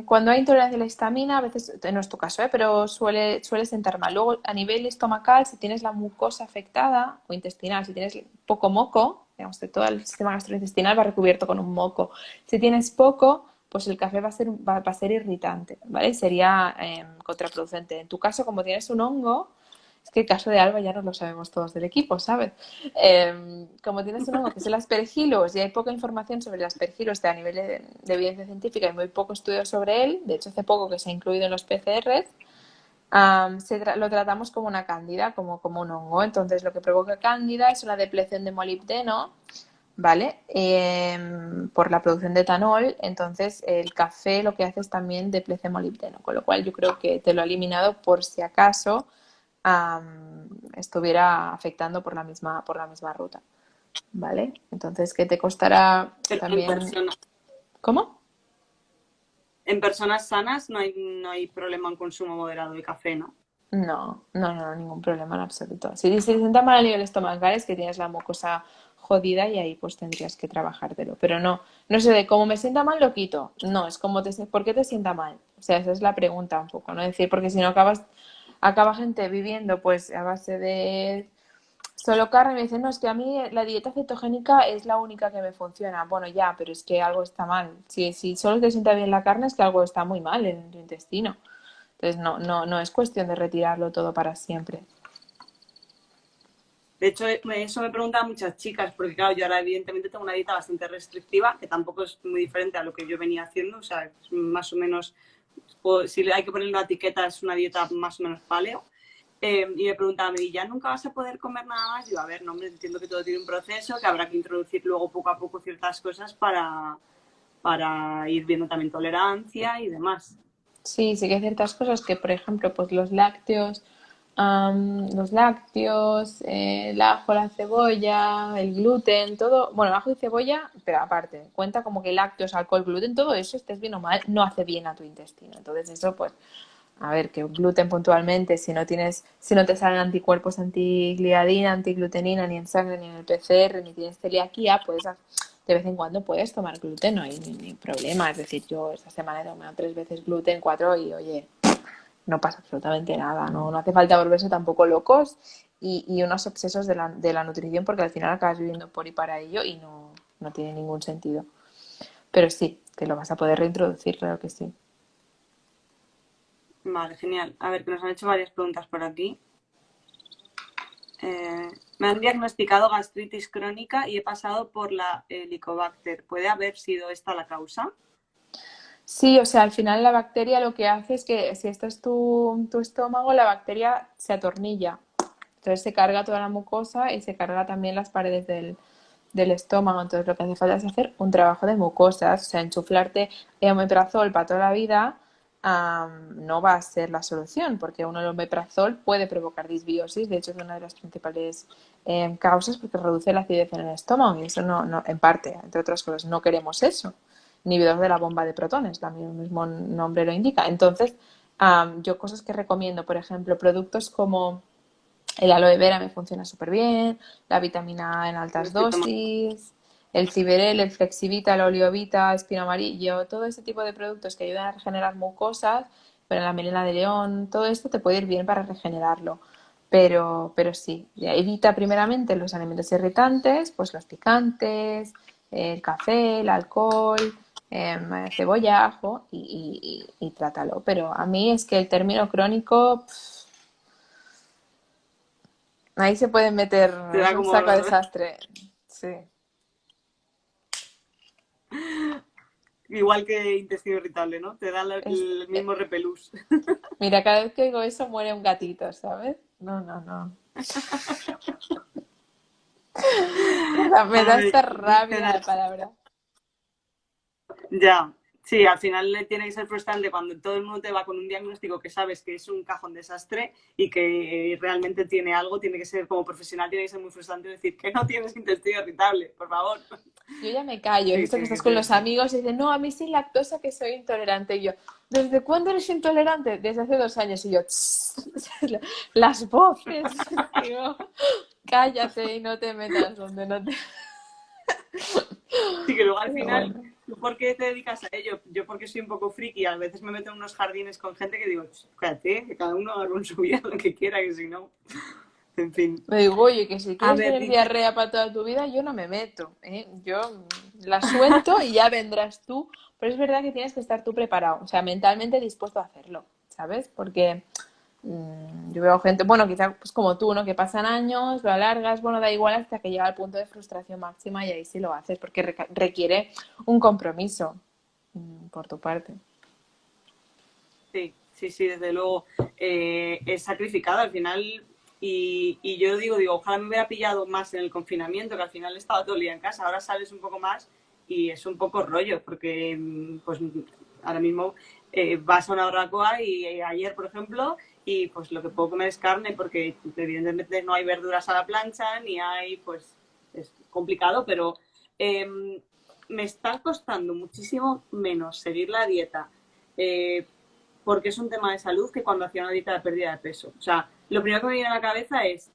cuando hay intolerancia a la histamina, a veces, no es tu caso, pero suele sentar mal. Luego, a nivel estomacal, si tienes la mucosa afectada o intestinal, si tienes poco moco, digamos que todo el sistema gastrointestinal va recubierto con un moco. Si tienes poco, pues el café va a ser irritante, ¿vale? Sería contraproducente. En tu caso, como tienes un hongo, es que el caso de Alba ya no lo sabemos todos del equipo, ¿sabes? Como tienes un hongo que es el aspergillus y hay poca información sobre el aspergillus a nivel de evidencia científica y muy poco estudio sobre él, de hecho hace poco que se ha incluido en los PCRs, lo tratamos como una cándida, como un hongo. Entonces lo que provoca cándida es una depleción de molibdeno, ¿vale? Por la producción de etanol, entonces el café lo que hace es también deplece molibdeno, con lo cual yo creo que te lo ha eliminado por si acaso estuviera afectando por la misma ruta, ¿vale? Entonces, ¿qué te costará Pero también? ¿Cómo? en personas sanas no hay problema en consumo moderado de café, ¿no? No, no, no, ningún problema en absoluto. Si te sienta mal a nivel estomacal es que tienes la mucosa jodida y ahí pues tendrías que trabajártelo. Pero no, no sé de cómo me sienta mal lo quito. No, es como ¿por qué te sienta mal? O sea, esa es la pregunta un poco, ¿no? Es decir, porque si no acaba gente viviendo pues a base de solo carne y me dicen, no, es que a mí la dieta cetogénica es la única que me funciona. Bueno, ya, pero es que algo está mal. Si solo te sienta bien la carne es que algo está muy mal en tu intestino. Entonces no es cuestión de retirarlo todo para siempre. De hecho, eso me preguntan muchas chicas, porque claro, yo ahora evidentemente tengo una dieta bastante restrictiva, que tampoco es muy diferente a lo que yo venía haciendo, o sea, es más o menos, o si hay que ponerle una etiqueta, es una dieta más o menos paleo. Y me preguntaban, ¿y ya nunca vas a poder comer nada más? Yo, a ver, no, hombre, entiendo que todo tiene un proceso, que habrá que introducir luego poco a poco ciertas cosas para ir viendo también tolerancia y demás. Sí, sí que hay ciertas cosas que, por ejemplo, pues el ajo, la cebolla, el gluten, todo, bueno, ajo y cebolla, pero aparte, cuenta como que lácteos, alcohol, gluten, todo eso, estés bien o mal, no hace bien a tu intestino. Entonces eso, pues, a ver, que gluten puntualmente, si no te salen anticuerpos antigliadina, antiglutenina, ni en sangre, ni en el PCR, ni tienes celiaquía, pues de vez en cuando puedes tomar gluten, no hay ni problema. Es decir, yo esta semana he tomado 3 veces gluten, 4 y oye, no pasa absolutamente nada, no hace falta volverse tampoco locos y unos obsesos de la nutrición porque al final acabas viviendo por y para ello y no tiene ningún sentido. Pero sí, que lo vas a poder reintroducir, claro que sí. Vale, genial. A ver, que nos han hecho varias preguntas por aquí. Me han diagnosticado gastritis crónica y he pasado por la Helicobacter. ¿Puede haber sido esta la causa? Sí, o sea, al final la bacteria lo que hace es que si esto es tu estómago, la bacteria se atornilla. Entonces se carga toda la mucosa y se carga también las paredes del estómago. Entonces lo que hace falta es hacer un trabajo de mucosas, o sea, enchuflarte omeprazol para toda la vida no va a ser la solución, porque el omeprazol puede provocar disbiosis, de hecho es una de las principales causas porque reduce la acidez en el estómago y eso en parte, entre otras cosas, no queremos eso. Inhibidor de la bomba de protones, también el mismo nombre lo indica. Entonces, yo cosas que recomiendo, por ejemplo, productos como el aloe vera me funciona súper bien, la vitamina A en Lo altas estoy tomando. dosis, el Ciberel, el Flexivita, el Oliovita, espino amarillo, todo ese tipo de productos que ayudan a regenerar mucosas, pero la melena de león, todo esto te puede ir bien para regenerarlo. Pero sí, evita primeramente los alimentos irritantes, pues los picantes, el café, el alcohol, cebolla, ajo y trátalo. Pero a mí es que el término crónico, ahí se pueden meter, Te es da un como... saco de desastre. Sí. Igual que intestino irritable, ¿no? Te da Es, el mismo repelús. mira, cada vez que oigo eso muere un gatito, ¿sabes? No. Me da Ay, esta dice rabia de Nacho. palabra. Ya, sí, al final le tiene que ser frustrante cuando todo el mundo te va con un diagnóstico que sabes que es un cajón desastre y que realmente tiene algo, tiene que ser como profesional, tiene que ser muy frustrante decir que no tienes intestino irritable, por favor. Yo ya me callo. Es Sí, esto que tiene que estás con ser. los amigos y dicen, no, a mí sin lactosa que soy intolerante. Y yo, ¿desde cuándo eres intolerante? Desde hace 2 años. Y yo, "Tss". Las voces. Digo, cállate y no te metas donde no te... Sí, que luego al Pero final, bueno. ¿tú por qué te dedicas a ello? Yo porque soy un poco friki, a veces me meto en unos jardines con gente que digo, espérate, que cada uno haga con su vida lo que quiera, que si no, en fin. Me digo, oye, que si A quieres ver, tener dice, diarrea para toda tu vida, yo no me meto, ¿eh? Yo la suelto y ya vendrás tú. Pero es verdad que tienes que estar tú preparado, o sea, mentalmente dispuesto a hacerlo, ¿sabes? Porque yo veo gente, bueno, quizá pues como tú, ¿no? Que pasan años, lo alargas, bueno, da igual hasta que llega al punto de frustración máxima y ahí sí lo haces, porque requiere un compromiso por tu parte. sí, sí, sí, desde luego, es sacrificado al final y yo digo, ojalá me hubiera pillado más en el confinamiento, que al final estaba todo el día en casa, ahora sales un poco más y es un poco rollo, porque pues ahora mismo vas a una barbacoa y ayer, por ejemplo, y pues lo que puedo comer es carne, porque evidentemente no hay verduras a la plancha, ni hay, pues es complicado, pero eh, me está costando muchísimo menos seguir la dieta eh, porque es un tema de salud que cuando hacía una dieta de pérdida de peso. O sea, lo primero que me viene a la cabeza es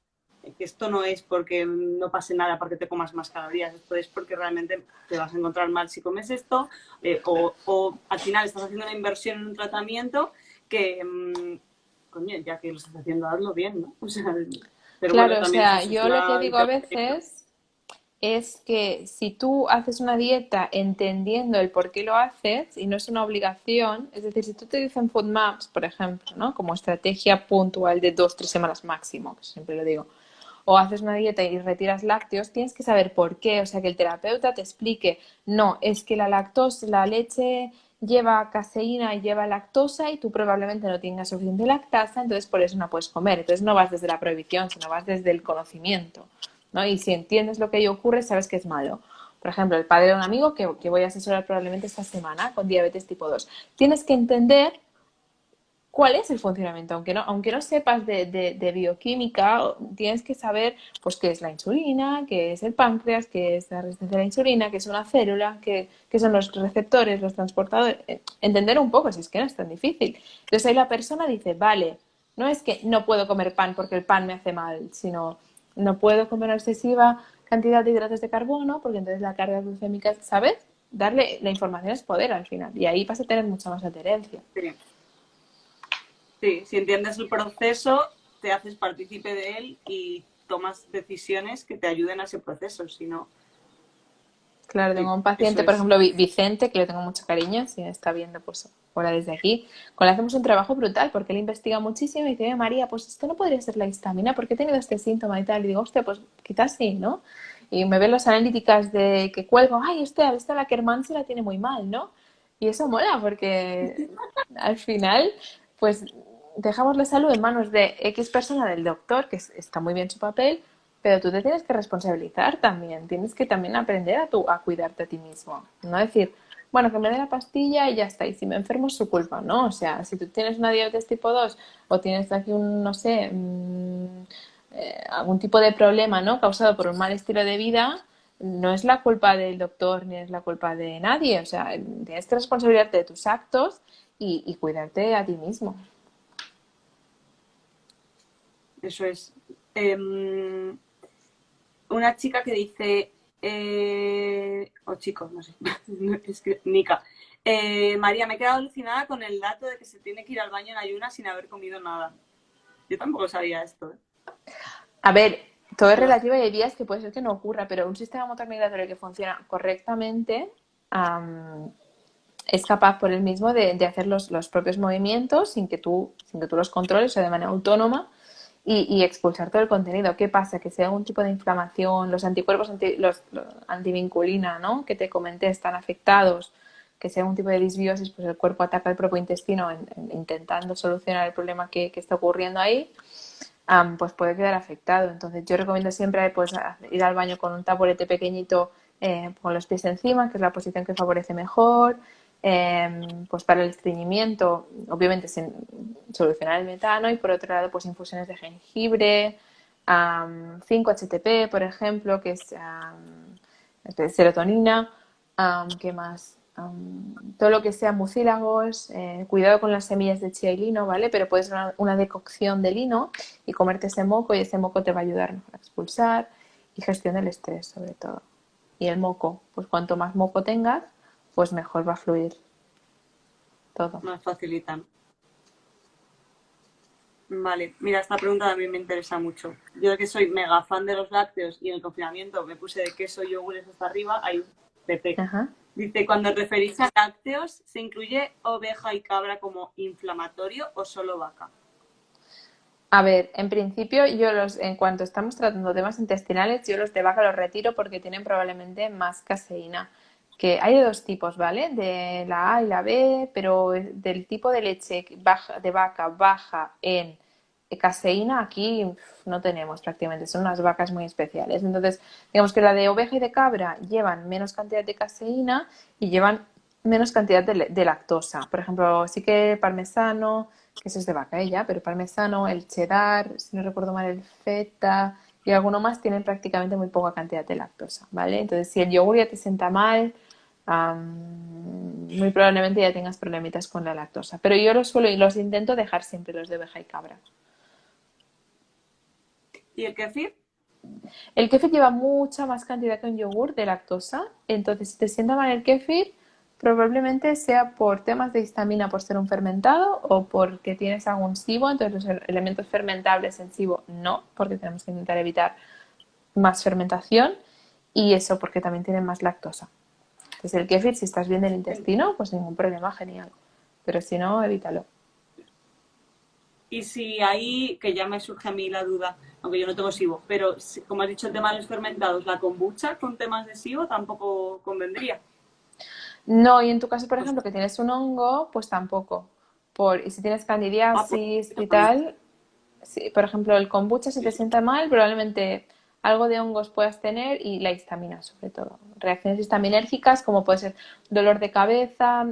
que esto no es porque no pase nada porque te comas más calorías, esto es porque realmente te vas a encontrar mal si comes esto, o al final estás haciendo una inversión en un tratamiento que, coño, ya que lo estás haciendo, hazlo bien, ¿no? O sea, pero bueno, Claro, o también sea, pues es yo lo que una digo a dieta. veces es que si tú haces una dieta entendiendo el por qué lo haces y no es una obligación, es decir, si tú te dicen FODMAPs, por ejemplo, ¿no? Como estrategia puntual de 2, 3 semanas máximo, que siempre lo digo, o haces una dieta y retiras lácteos, tienes que saber por qué, o sea, que el terapeuta te explique, no, es que la lactosa, la leche lleva caseína y lleva lactosa y tú probablemente no tengas suficiente lactasa, entonces por eso no puedes comer. Entonces no vas desde la prohibición, sino vas desde el conocimiento, ¿no? Y si entiendes lo que ahí ocurre, sabes que es malo. Por ejemplo, el padre de un amigo que voy a asesorar probablemente esta semana con diabetes tipo 2. Tienes que entender cuál es el funcionamiento. Aunque no sepas de bioquímica, tienes que saber pues qué es la insulina, qué es el páncreas, qué es la resistencia a la insulina, qué es una célula, qué son los receptores, los transportadores. Entender un poco, si es que no es tan difícil. Entonces ahí la persona dice, vale, no es que no puedo comer pan porque el pan me hace mal, sino no puedo comer una excesiva cantidad de hidratos de carbono porque entonces la carga glucémica, ¿sabes? Darle la información es poder al final y ahí vas a tener mucha más adherencia. Sí. Sí, si entiendes el proceso, te haces partícipe de él y tomas decisiones que te ayuden a ese proceso, si no, Claro, tengo sí, un eso paciente, por es. ejemplo, Vicente, que le tengo mucho cariño, si me está viendo, pues ahora desde aquí, con él hacemos un trabajo brutal porque él investiga muchísimo y dice, María, pues esto no podría ser la histamina, ¿por qué he tenido este síntoma y tal? Y digo, hostia, pues quizás sí, ¿no? Y me ven las analíticas de que cuelgo, ay, esta la Kerman se la tiene muy mal, ¿no? Y eso mola porque al final, pues dejamos la salud en manos de X persona del doctor, que está muy bien su papel, pero tú te tienes que responsabilizar también, tienes que también aprender a cuidarte a ti mismo, no decir, bueno, que me dé la pastilla y ya está, y si me enfermo es su culpa, ¿no? O sea, si tú tienes una diabetes tipo 2 o tienes aquí un, no sé, algún tipo de problema, ¿no? Causado por un mal estilo de vida, no es la culpa del doctor ni es la culpa de nadie, o sea, tienes que responsabilizarte de tus actos y cuidarte a ti mismo. Eso es. Una chica que dice, o chicos, no sé, es que, Nika, María, me he quedado alucinada con el dato de que se tiene que ir al baño en ayunas sin haber comido nada. Yo tampoco sabía esto, ¿eh? A ver, todo es Pero, relativo y hay días que puede ser que no ocurra, pero un sistema motor migratorio que funciona correctamente es capaz por él mismo de hacer los propios movimientos sin que tú los controles o de manera autónoma y expulsar todo el contenido. ¿Qué pasa? Que si hay algún tipo de inflamación, los anticuerpos los antivinculina, ¿no? Que te comenté están afectados, que si hay algún tipo de disbiosis, pues el cuerpo ataca el propio intestino intentando solucionar el problema que está ocurriendo ahí, pues puede quedar afectado. Entonces yo recomiendo siempre pues, ir al baño con un taburete pequeñito con los pies encima, que es la posición que favorece mejor. Pues para el estreñimiento, obviamente sin solucionar el metano, y por otro lado pues infusiones de jengibre, 5-HTP, por ejemplo, que es serotonina, ¿qué más? Todo lo que sea mucílagos, cuidado con las semillas de chía y lino, ¿vale? Pero puedes ser una decocción de lino y comerte ese moco y ese moco te va a ayudar mejor a expulsar y gestión del estrés sobre todo. Y el moco, pues cuanto más moco tengas, pues mejor va a fluir todo. nos facilitan. Vale, mira, esta pregunta también me interesa mucho. Yo que soy mega fan de los lácteos y en el confinamiento me puse de queso y yogures hasta arriba, hay un PP. Ajá. Dice, cuando referís a lácteos, ¿se incluye oveja y cabra como inflamatorio o solo vaca? A ver, en principio en cuanto estamos tratando temas intestinales, yo los de vaca los retiro porque tienen probablemente más caseína. Que hay de dos tipos, ¿vale? De la A y la B, pero del tipo de leche de vaca baja en caseína aquí no tenemos prácticamente, son unas vacas muy especiales. Entonces, digamos que la de oveja y de cabra llevan menos cantidad de caseína y llevan menos cantidad de lactosa. Por ejemplo, sí que parmesano, que eso es de vaca ella, pero parmesano, el cheddar, si no recuerdo mal, el feta y alguno más tienen prácticamente muy poca cantidad de lactosa, ¿vale? Entonces, si el yogur ya te sienta mal, muy probablemente ya tengas problemitas con la lactosa. Pero yo los intento dejar siempre los de oveja y cabra. ¿Y el kefir? El kéfir lleva mucha más cantidad que un yogur de lactosa, entonces si te sienta mal el kéfir, probablemente sea por temas de histamina por ser un fermentado o porque tienes algún SIBO, entonces los elementos fermentables en SIBO no, porque tenemos que intentar evitar más fermentación. y eso porque también tienen más lactosa. Entonces el kéfir, si estás bien del intestino, pues ningún problema, genial. Pero si no, evítalo. Y si ahí, que ya me surge a mí la duda, aunque yo no tengo SIBO, pero como has dicho el tema de los fermentados, ¿la kombucha con temas de SIBO tampoco convendría? No, y en tu caso, por Pues, ejemplo, que tienes un hongo, pues tampoco. Y si tienes pues candidiasis y también. tal, sí, por ejemplo, el kombucha, si te sienta mal, probablemente algo de hongos puedas tener y la histamina, sobre todo. Reacciones histaminérgicas, como puede ser dolor de cabeza,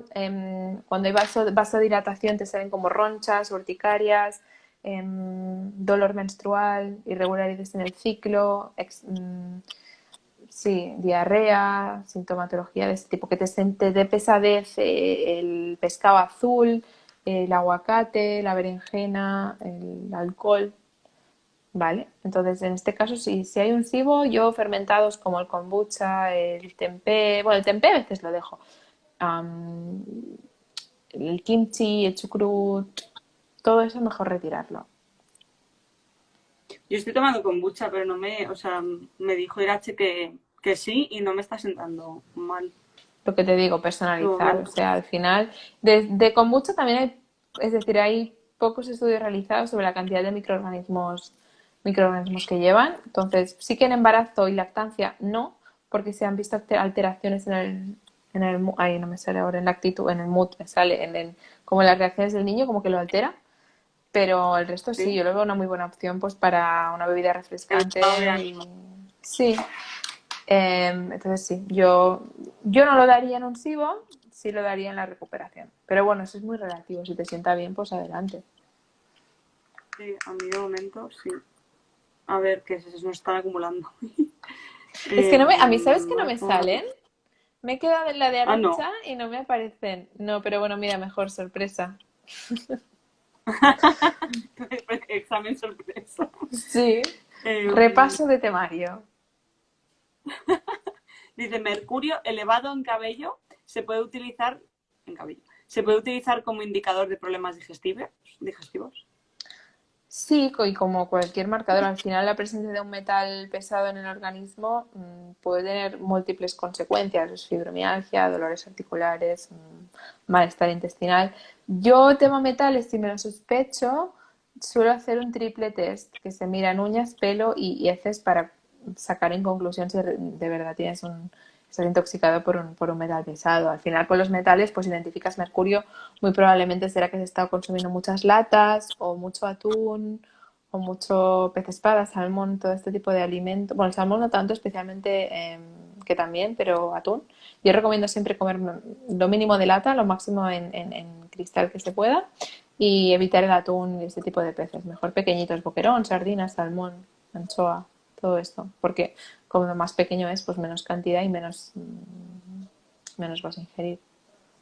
cuando hay vasodilatación te salen como ronchas, urticarias, dolor menstrual, irregularidades en el ciclo, sí, diarrea, sintomatología de este tipo, que te dé pesadez, el pescado azul, el aguacate, la berenjena, el alcohol, ¿vale? Entonces, en este caso, si hay un SIBO, yo fermentados como el kombucha, el tempeh, bueno, el tempeh a veces lo dejo, am, el kimchi, el chucrut, todo eso mejor retirarlo. Yo estoy tomando kombucha, pero no o sea, me dijo Irache que sí y no me está sentando mal Lo que te digo, de personalizar, o momento. sea, al final, de kombucha también hay, es decir, hay pocos estudios realizados sobre la cantidad de microorganismos que llevan. Entonces, sí que en embarazo y lactancia no, porque se han visto alteraciones ay, no me sale ahora, en la actitud, en el mood, me sale, como las reacciones del niño, como que lo altera. Pero el resto sí, ¿Sí? yo lo veo una muy buena opción pues para una bebida En estado de refrescante y ánimo. sí, entonces sí, yo no lo daría en un SIBO, sí lo daría en la recuperación. Pero bueno, eso es muy relativo. Si te sienta bien, pues adelante. Sí, a mí de momento sí. A ver, que se nos están acumulando. Es que a mí, ¿sabes que no me Marzo. salen? Me he quedado en la de Ah, no. Arancha y no me aparecen. No, pero bueno, mira, mejor sorpresa. Examen sorpresa. Sí. Eh, Repaso de temario. dice, mercurio elevado en cabello se puede utilizar Se puede utilizar como indicador de problemas digestivos. Sí, y como cualquier marcador, al final la presencia de un metal pesado en el organismo puede tener múltiples consecuencias, pues, fibromialgia, dolores articulares, malestar intestinal. Yo, tema metales, si me lo sospecho, suelo hacer un triple test que se mira en uñas, pelo y heces para sacar en conclusión si de verdad estás intoxicado por un metal pesado. Al final, por los metales, pues identificas mercurio, muy probablemente será que has estado consumiendo muchas latas o mucho atún o mucho pez espada, salmón, todo este tipo de alimentos. Bueno, el salmón no tanto, especialmente que también, pero atún. Yo recomiendo siempre comer lo mínimo de lata, lo máximo en cristal que se pueda y evitar el atún y este tipo de peces. Mejor pequeñitos, boquerón, sardinas, salmón, anchoa, todo esto. Porque como más pequeño es, pues menos cantidad y menos vas a ingerir.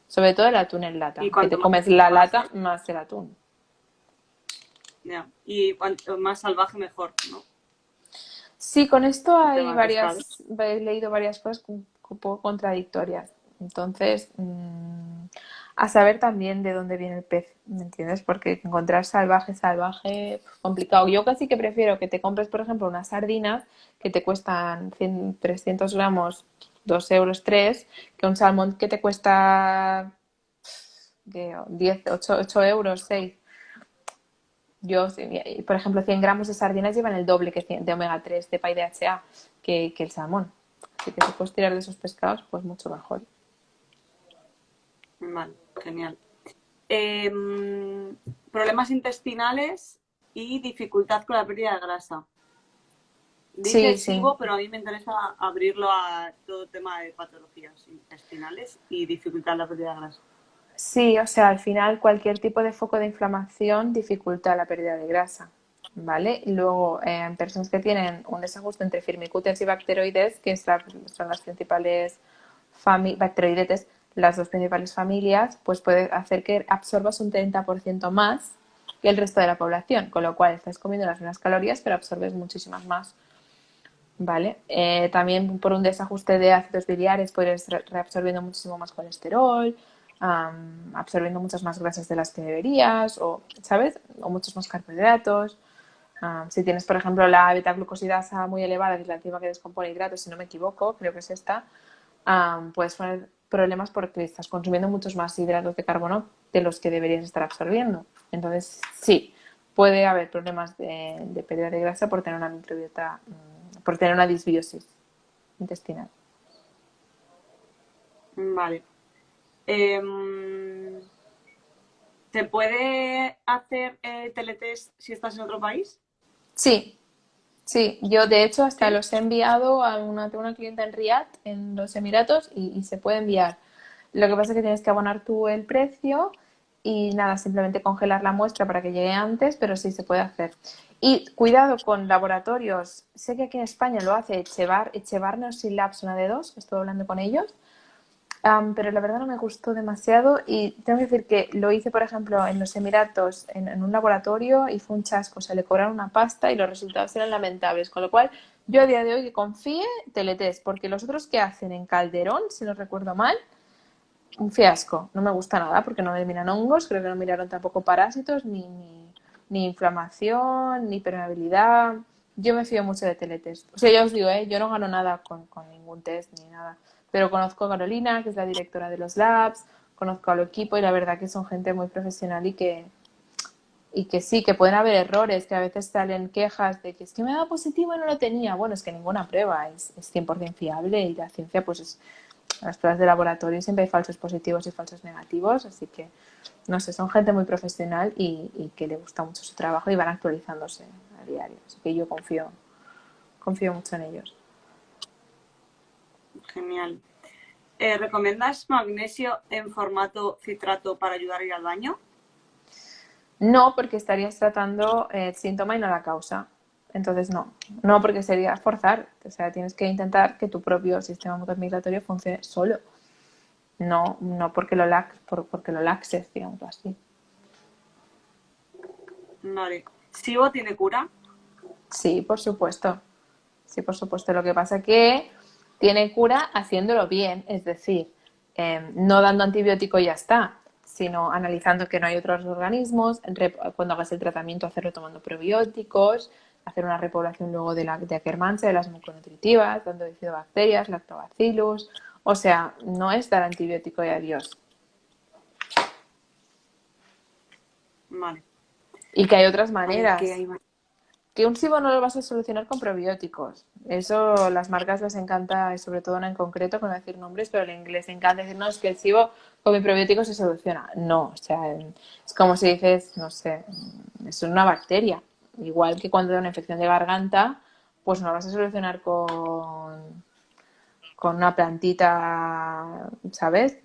Sobre todo el atún en lata, Y que cuanto te más comes la salvaje, lata más el atún. y cuanto más salvaje mejor, ¿no? Sí, con esto El tema de pescado. he leído varias cosas un poco contradictorias. Entonces, a saber también de dónde viene el pez, ¿me entiendes? Porque encontrar salvaje, complicado. Yo casi que prefiero que te compres, por ejemplo, unas sardinas que te cuestan 300 gramos, 2 euros 3, que un salmón que te cuesta 10, 8 euros 6. Yo, por ejemplo, 100 gramos de sardinas llevan el doble de omega 3 de PAI DHA que el salmón. Así que si puedes tirar de esos pescados, pues mucho mejor. Vale, genial. Eh, problemas intestinales y dificultad con la pérdida de grasa. Dice Sí, sí. SIBO, pero a mí me interesa abrirlo a todo tema de patologías intestinales y dificultad en la pérdida de grasa. Sí, o sea, al final cualquier tipo de foco de inflamación dificulta la pérdida de grasa, ¿vale? Y luego, en personas que tienen un desajuste entre firmicutes y bacteroides, que son las principales bacteroidetes, las dos principales familias, pues puede hacer que absorbas un 30% más que el resto de la población, con lo cual estás comiendo las mismas calorías, pero absorbes muchísimas más, ¿vale? También por un desajuste de ácidos biliares puedes reabsorbiendo muchísimo más colesterol, absorbiendo muchas más grasas de las que deberías, o, ¿sabes? O muchos más carbohidratos. Si tienes, por ejemplo, la beta-glucosidasa muy elevada, que es la enzima que descompone hidratos, si no me equivoco, creo que es esta, puedes tener problemas porque estás consumiendo muchos más hidratos de carbono de los que deberías estar absorbiendo. Entonces, sí, puede haber problemas de pérdida de grasa por tener una microbiota, por tener una disbiosis intestinal. Vale. ¿Se puede hacer teletest si estás en otro país? Sí, sí, yo de hecho hasta ¿Sí? los he enviado tengo una clienta en Riyadh, en los Emiratos, y se puede enviar. Lo que pasa es que tienes que abonar tú el precio y nada, simplemente congelar la muestra para que llegue antes, pero sí se puede hacer. Y cuidado con laboratorios, sé que aquí en España lo hace Echevar Nursing Labs, una de dos, estuve hablando con ellos, pero la verdad no me gustó demasiado y tengo que decir que lo hice, por ejemplo, en los Emiratos, en un laboratorio y fue un chasco. O sea, le cobraron una pasta y los resultados eran lamentables. Con lo cual, yo a día de hoy que confíe, teletest, porque los otros que hacen en Calderón, si no recuerdo mal, un fiasco. No me gusta nada porque no me miran hongos, creo que no miraron tampoco parásitos, ni inflamación, ni permeabilidad. Yo me fío mucho de teletest. O sea, ya os digo, yo no gano nada con ningún test ni nada. Pero conozco a Carolina, que es la directora de los labs, conozco al equipo y la verdad que son gente muy profesional y que sí, que pueden haber errores, que a veces salen quejas de que es que me ha dado positivo y no lo tenía. Bueno, es que ninguna prueba es 100% fiable y la ciencia pues es las pruebas de laboratorio siempre hay falsos positivos y falsos negativos, así que, no sé, son gente muy profesional y que le gusta mucho su trabajo y van actualizándose a diario. Así que yo confío mucho en ellos. Genial. ¿Recomiendas magnesio en formato citrato para ayudar a ir al baño? No, porque estarías tratando el síntoma y no la causa. Entonces, no, porque sería forzar. O sea, tienes que intentar que tu propio sistema motor-migratorio funcione solo. No porque lo laxes, digamos así. Vale. ¿SIBO tiene cura? Sí, por supuesto. Sí, por supuesto. Lo que pasa es que tiene cura haciéndolo bien, es decir, no dando antibiótico y ya está, sino analizando que no hay otros organismos, cuando hagas el tratamiento hacerlo tomando probióticos, hacer una repoblación luego de Akkermansia, de las muconutritivas, dando bifidobacterias, lactobacillus, o sea, no es dar antibiótico y adiós. Vale. Y que hay otras A ver qué maneras. hay más. Que un SIBO no lo vas a solucionar con probióticos. Eso las marcas les encanta, y sobre todo una en concreto, con decir nombres, pero les encanta decir, no, es que el SIBO con mi probiótico se soluciona. No, o sea, es como si dices, no sé, es una bacteria. Igual que cuando da una infección de garganta, pues no lo vas a solucionar con una plantita, ¿sabes?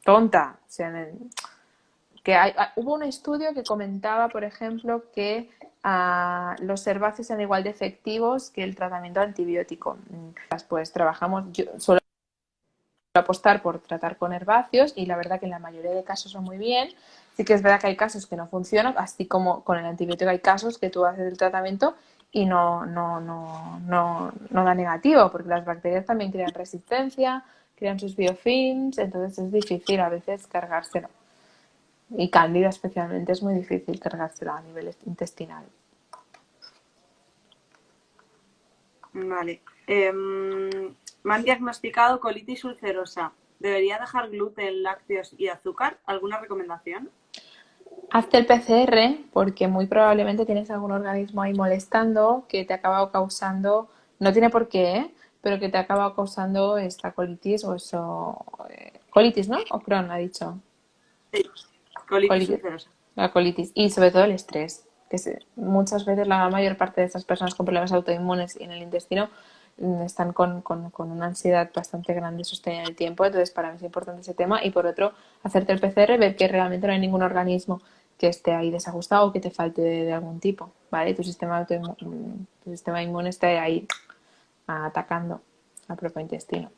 Tonta. O sea, hubo un estudio que comentaba, por ejemplo, que los herbáceos eran igual de efectivos que el tratamiento antibiótico. Pues trabajamos, yo suelo apostar por tratar con herbáceos y la verdad que en la mayoría de casos va muy bien. Sí que es verdad que hay casos que no funcionan, así como con el antibiótico hay casos que tú haces el tratamiento y no da negativo, porque las bacterias también crean resistencia, crean sus biofilms, entonces es difícil a veces cargárselo. Y cándida especialmente es muy difícil cargársela a nivel intestinal. Vale. Me han diagnosticado colitis ulcerosa. ¿Debería dejar gluten, lácteos y azúcar? ¿Alguna recomendación? Hazte el PCR porque muy probablemente tienes algún organismo ahí molestando que te ha acabado causando, no tiene por qué, pero que te ha acabado causando esta colitis o eso. Colitis, ¿no? O Crohn, ha dicho. Sí. Colitis Colitis, ulcerosa. la colitis. Y sobre todo el estrés, muchas veces la mayor parte de estas personas con problemas autoinmunes y en el intestino están con una ansiedad bastante grande sostenida en el tiempo, entonces para mí es importante ese tema y por otro, hacerte el PCR, ver que realmente no hay ningún organismo que esté ahí desajustado o que te falte de algún tipo, ¿vale? Tu sistema inmune está ahí atacando al propio intestino.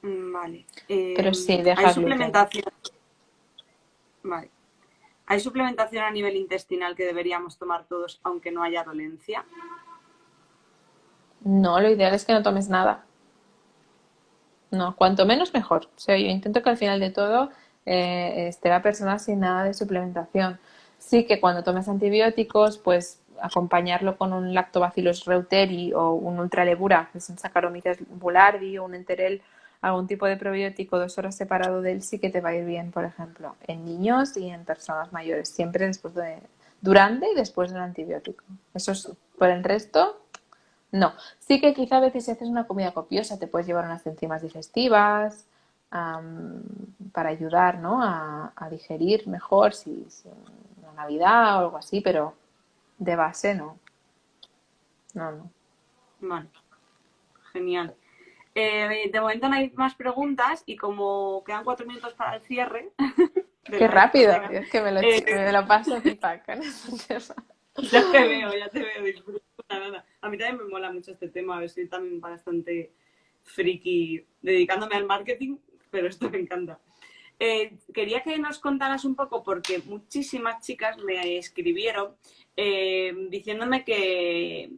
Vale. Pero sí, ¿Hay deja gluten. suplementación? Vale. ¿Hay suplementación a nivel intestinal que deberíamos tomar todos aunque no haya dolencia? No, lo ideal es que no tomes nada. No, cuanto menos mejor. O sea, yo intento que al final de todo esté la persona sin nada de suplementación. sí que cuando tomes antibióticos, pues acompañarlo con un Lactobacillus reuteri o un Ultralevura, que es un Saccharomyces boulardii o un Enterel, algún tipo de probiótico 2 horas separado de él, sí que te va a ir bien, por ejemplo, en niños y en personas mayores, siempre durante y después del antibiótico. Eso es, por el resto, no. Sí que quizá a veces si haces una comida copiosa te puedes llevar unas enzimas digestivas, para ayudar, ¿no? a digerir mejor si una Navidad o algo así, pero de base no. No, no. Vale, genial. De momento no hay más preguntas y como quedan 4 minutos para el cierre de Qué la rápido. venga, Es que eh, me lo paso pipa con esos temas. ya te veo, disfruta, nada. A mí también me mola mucho este tema, a ver, soy también bastante friki dedicándome al marketing, pero esto me encanta. Quería que nos contaras un poco, porque muchísimas chicas me escribieron diciéndome que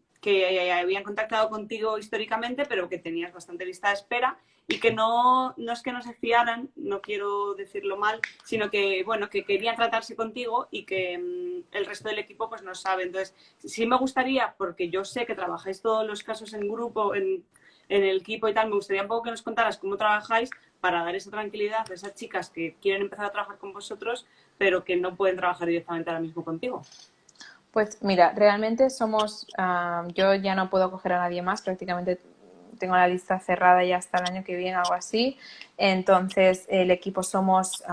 habían contactado contigo históricamente, pero que tenías bastante lista de espera y que no es que no se fiaran, no quiero decirlo mal, sino que, bueno, que querían tratarse contigo y que el resto del equipo pues no sabe. Entonces, sí me gustaría, porque yo sé que trabajáis todos los casos en grupo, en el equipo y tal, me gustaría un poco que nos contaras cómo trabajáis para dar esa tranquilidad a esas chicas que quieren empezar a trabajar con vosotros, pero que no pueden trabajar directamente ahora mismo contigo. Pues mira, realmente yo ya no puedo coger a nadie más, prácticamente tengo la lista cerrada ya hasta el año que viene, algo así. Entonces, el equipo somos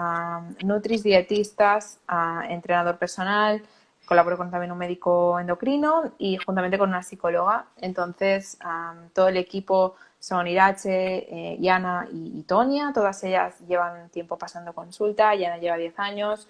nutris, dietistas, entrenador personal, colaboro con también un médico endocrino y juntamente con una psicóloga. Entonces, todo el equipo son Irache, Yana y Tonia, todas ellas llevan tiempo pasando consulta, Yana lleva 10 años.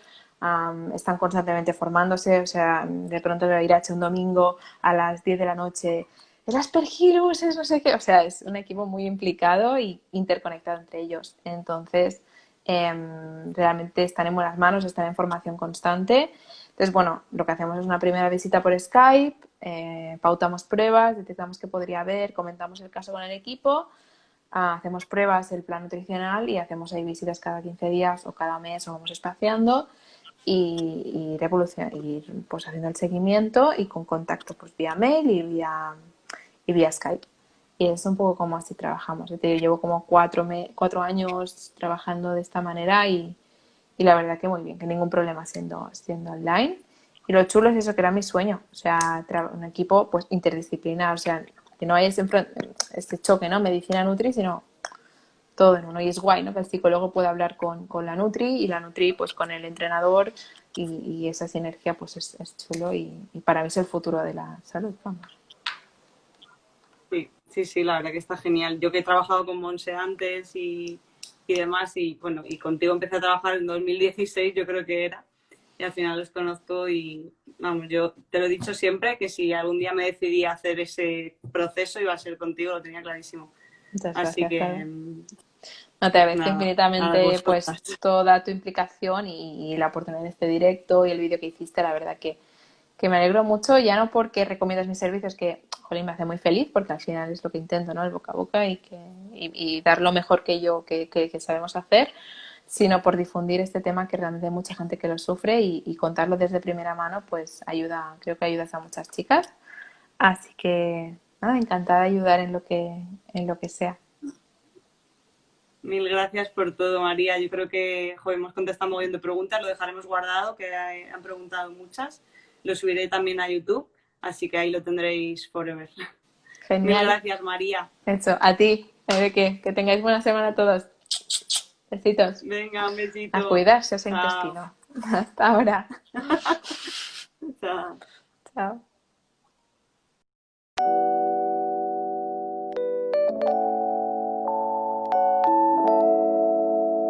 Están constantemente formándose, o sea, de pronto veo a Irache un domingo a las 10 de la noche, el Aspergillus es no sé qué, o sea, es un equipo muy implicado y interconectado entre ellos. Entonces, realmente están en buenas manos, están en formación constante. Entonces, bueno, lo que hacemos es una primera visita por Skype, pautamos pruebas, detectamos qué podría haber, comentamos el caso con el equipo, hacemos pruebas del plan nutricional y hacemos ahí visitas cada 15 días o cada mes o vamos espaciando y pues haciendo el seguimiento y con contacto pues vía mail y vía Skype. Y es un poco como así trabajamos. Yo llevo como 4 años trabajando de esta manera y la verdad que muy bien, que ningún problema siendo online. Y lo chulo es eso, que era mi sueño, o sea, un equipo pues interdisciplinar, o sea, que no haya este choque, ¿no? Medicina Nutri, sino todo en uno. Y es guay, ¿no? Que el psicólogo pueda hablar con la Nutri y la Nutri pues con el entrenador y esa sinergia pues es chulo y para mí es el futuro de la salud, vamos. Sí, sí, sí, la verdad que está genial. Yo que he trabajado con Monse antes y demás, y bueno, y contigo empecé a trabajar en 2016, yo creo que era, y al final los conozco y vamos, yo te lo he dicho siempre, que si algún día me decidí a hacer ese proceso iba a ser contigo, lo tenía clarísimo. Muchas Así gracias, que Clara. No, te agradezco nada, a infinitamente pues vosotras. toda tu implicación y la oportunidad de este directo y el vídeo que hiciste, la verdad que me alegro mucho, ya no porque recomiendas mis servicios, que, jolín, me hace muy feliz, porque al final es lo que intento, ¿no? El boca a boca y dar lo mejor que yo, que sabemos hacer, sino por difundir este tema que realmente hay mucha gente que lo sufre y contarlo desde primera mano, pues ayuda, creo que ayudas a muchas chicas. Así que, nada, encantada de ayudar en lo que sea. Mil gracias por todo, María. Yo creo que hemos contestado muy bien de preguntas, lo dejaremos guardado, que han preguntado muchas. Lo subiré también a YouTube, así que ahí lo tendréis forever. Mil Genial. gracias, María. Eso, a ti, que tengáis buena semana todos. Besitos. Venga, un A besito. cuidarse ese Chao. intestino. Hasta ahora. Chao. Chao.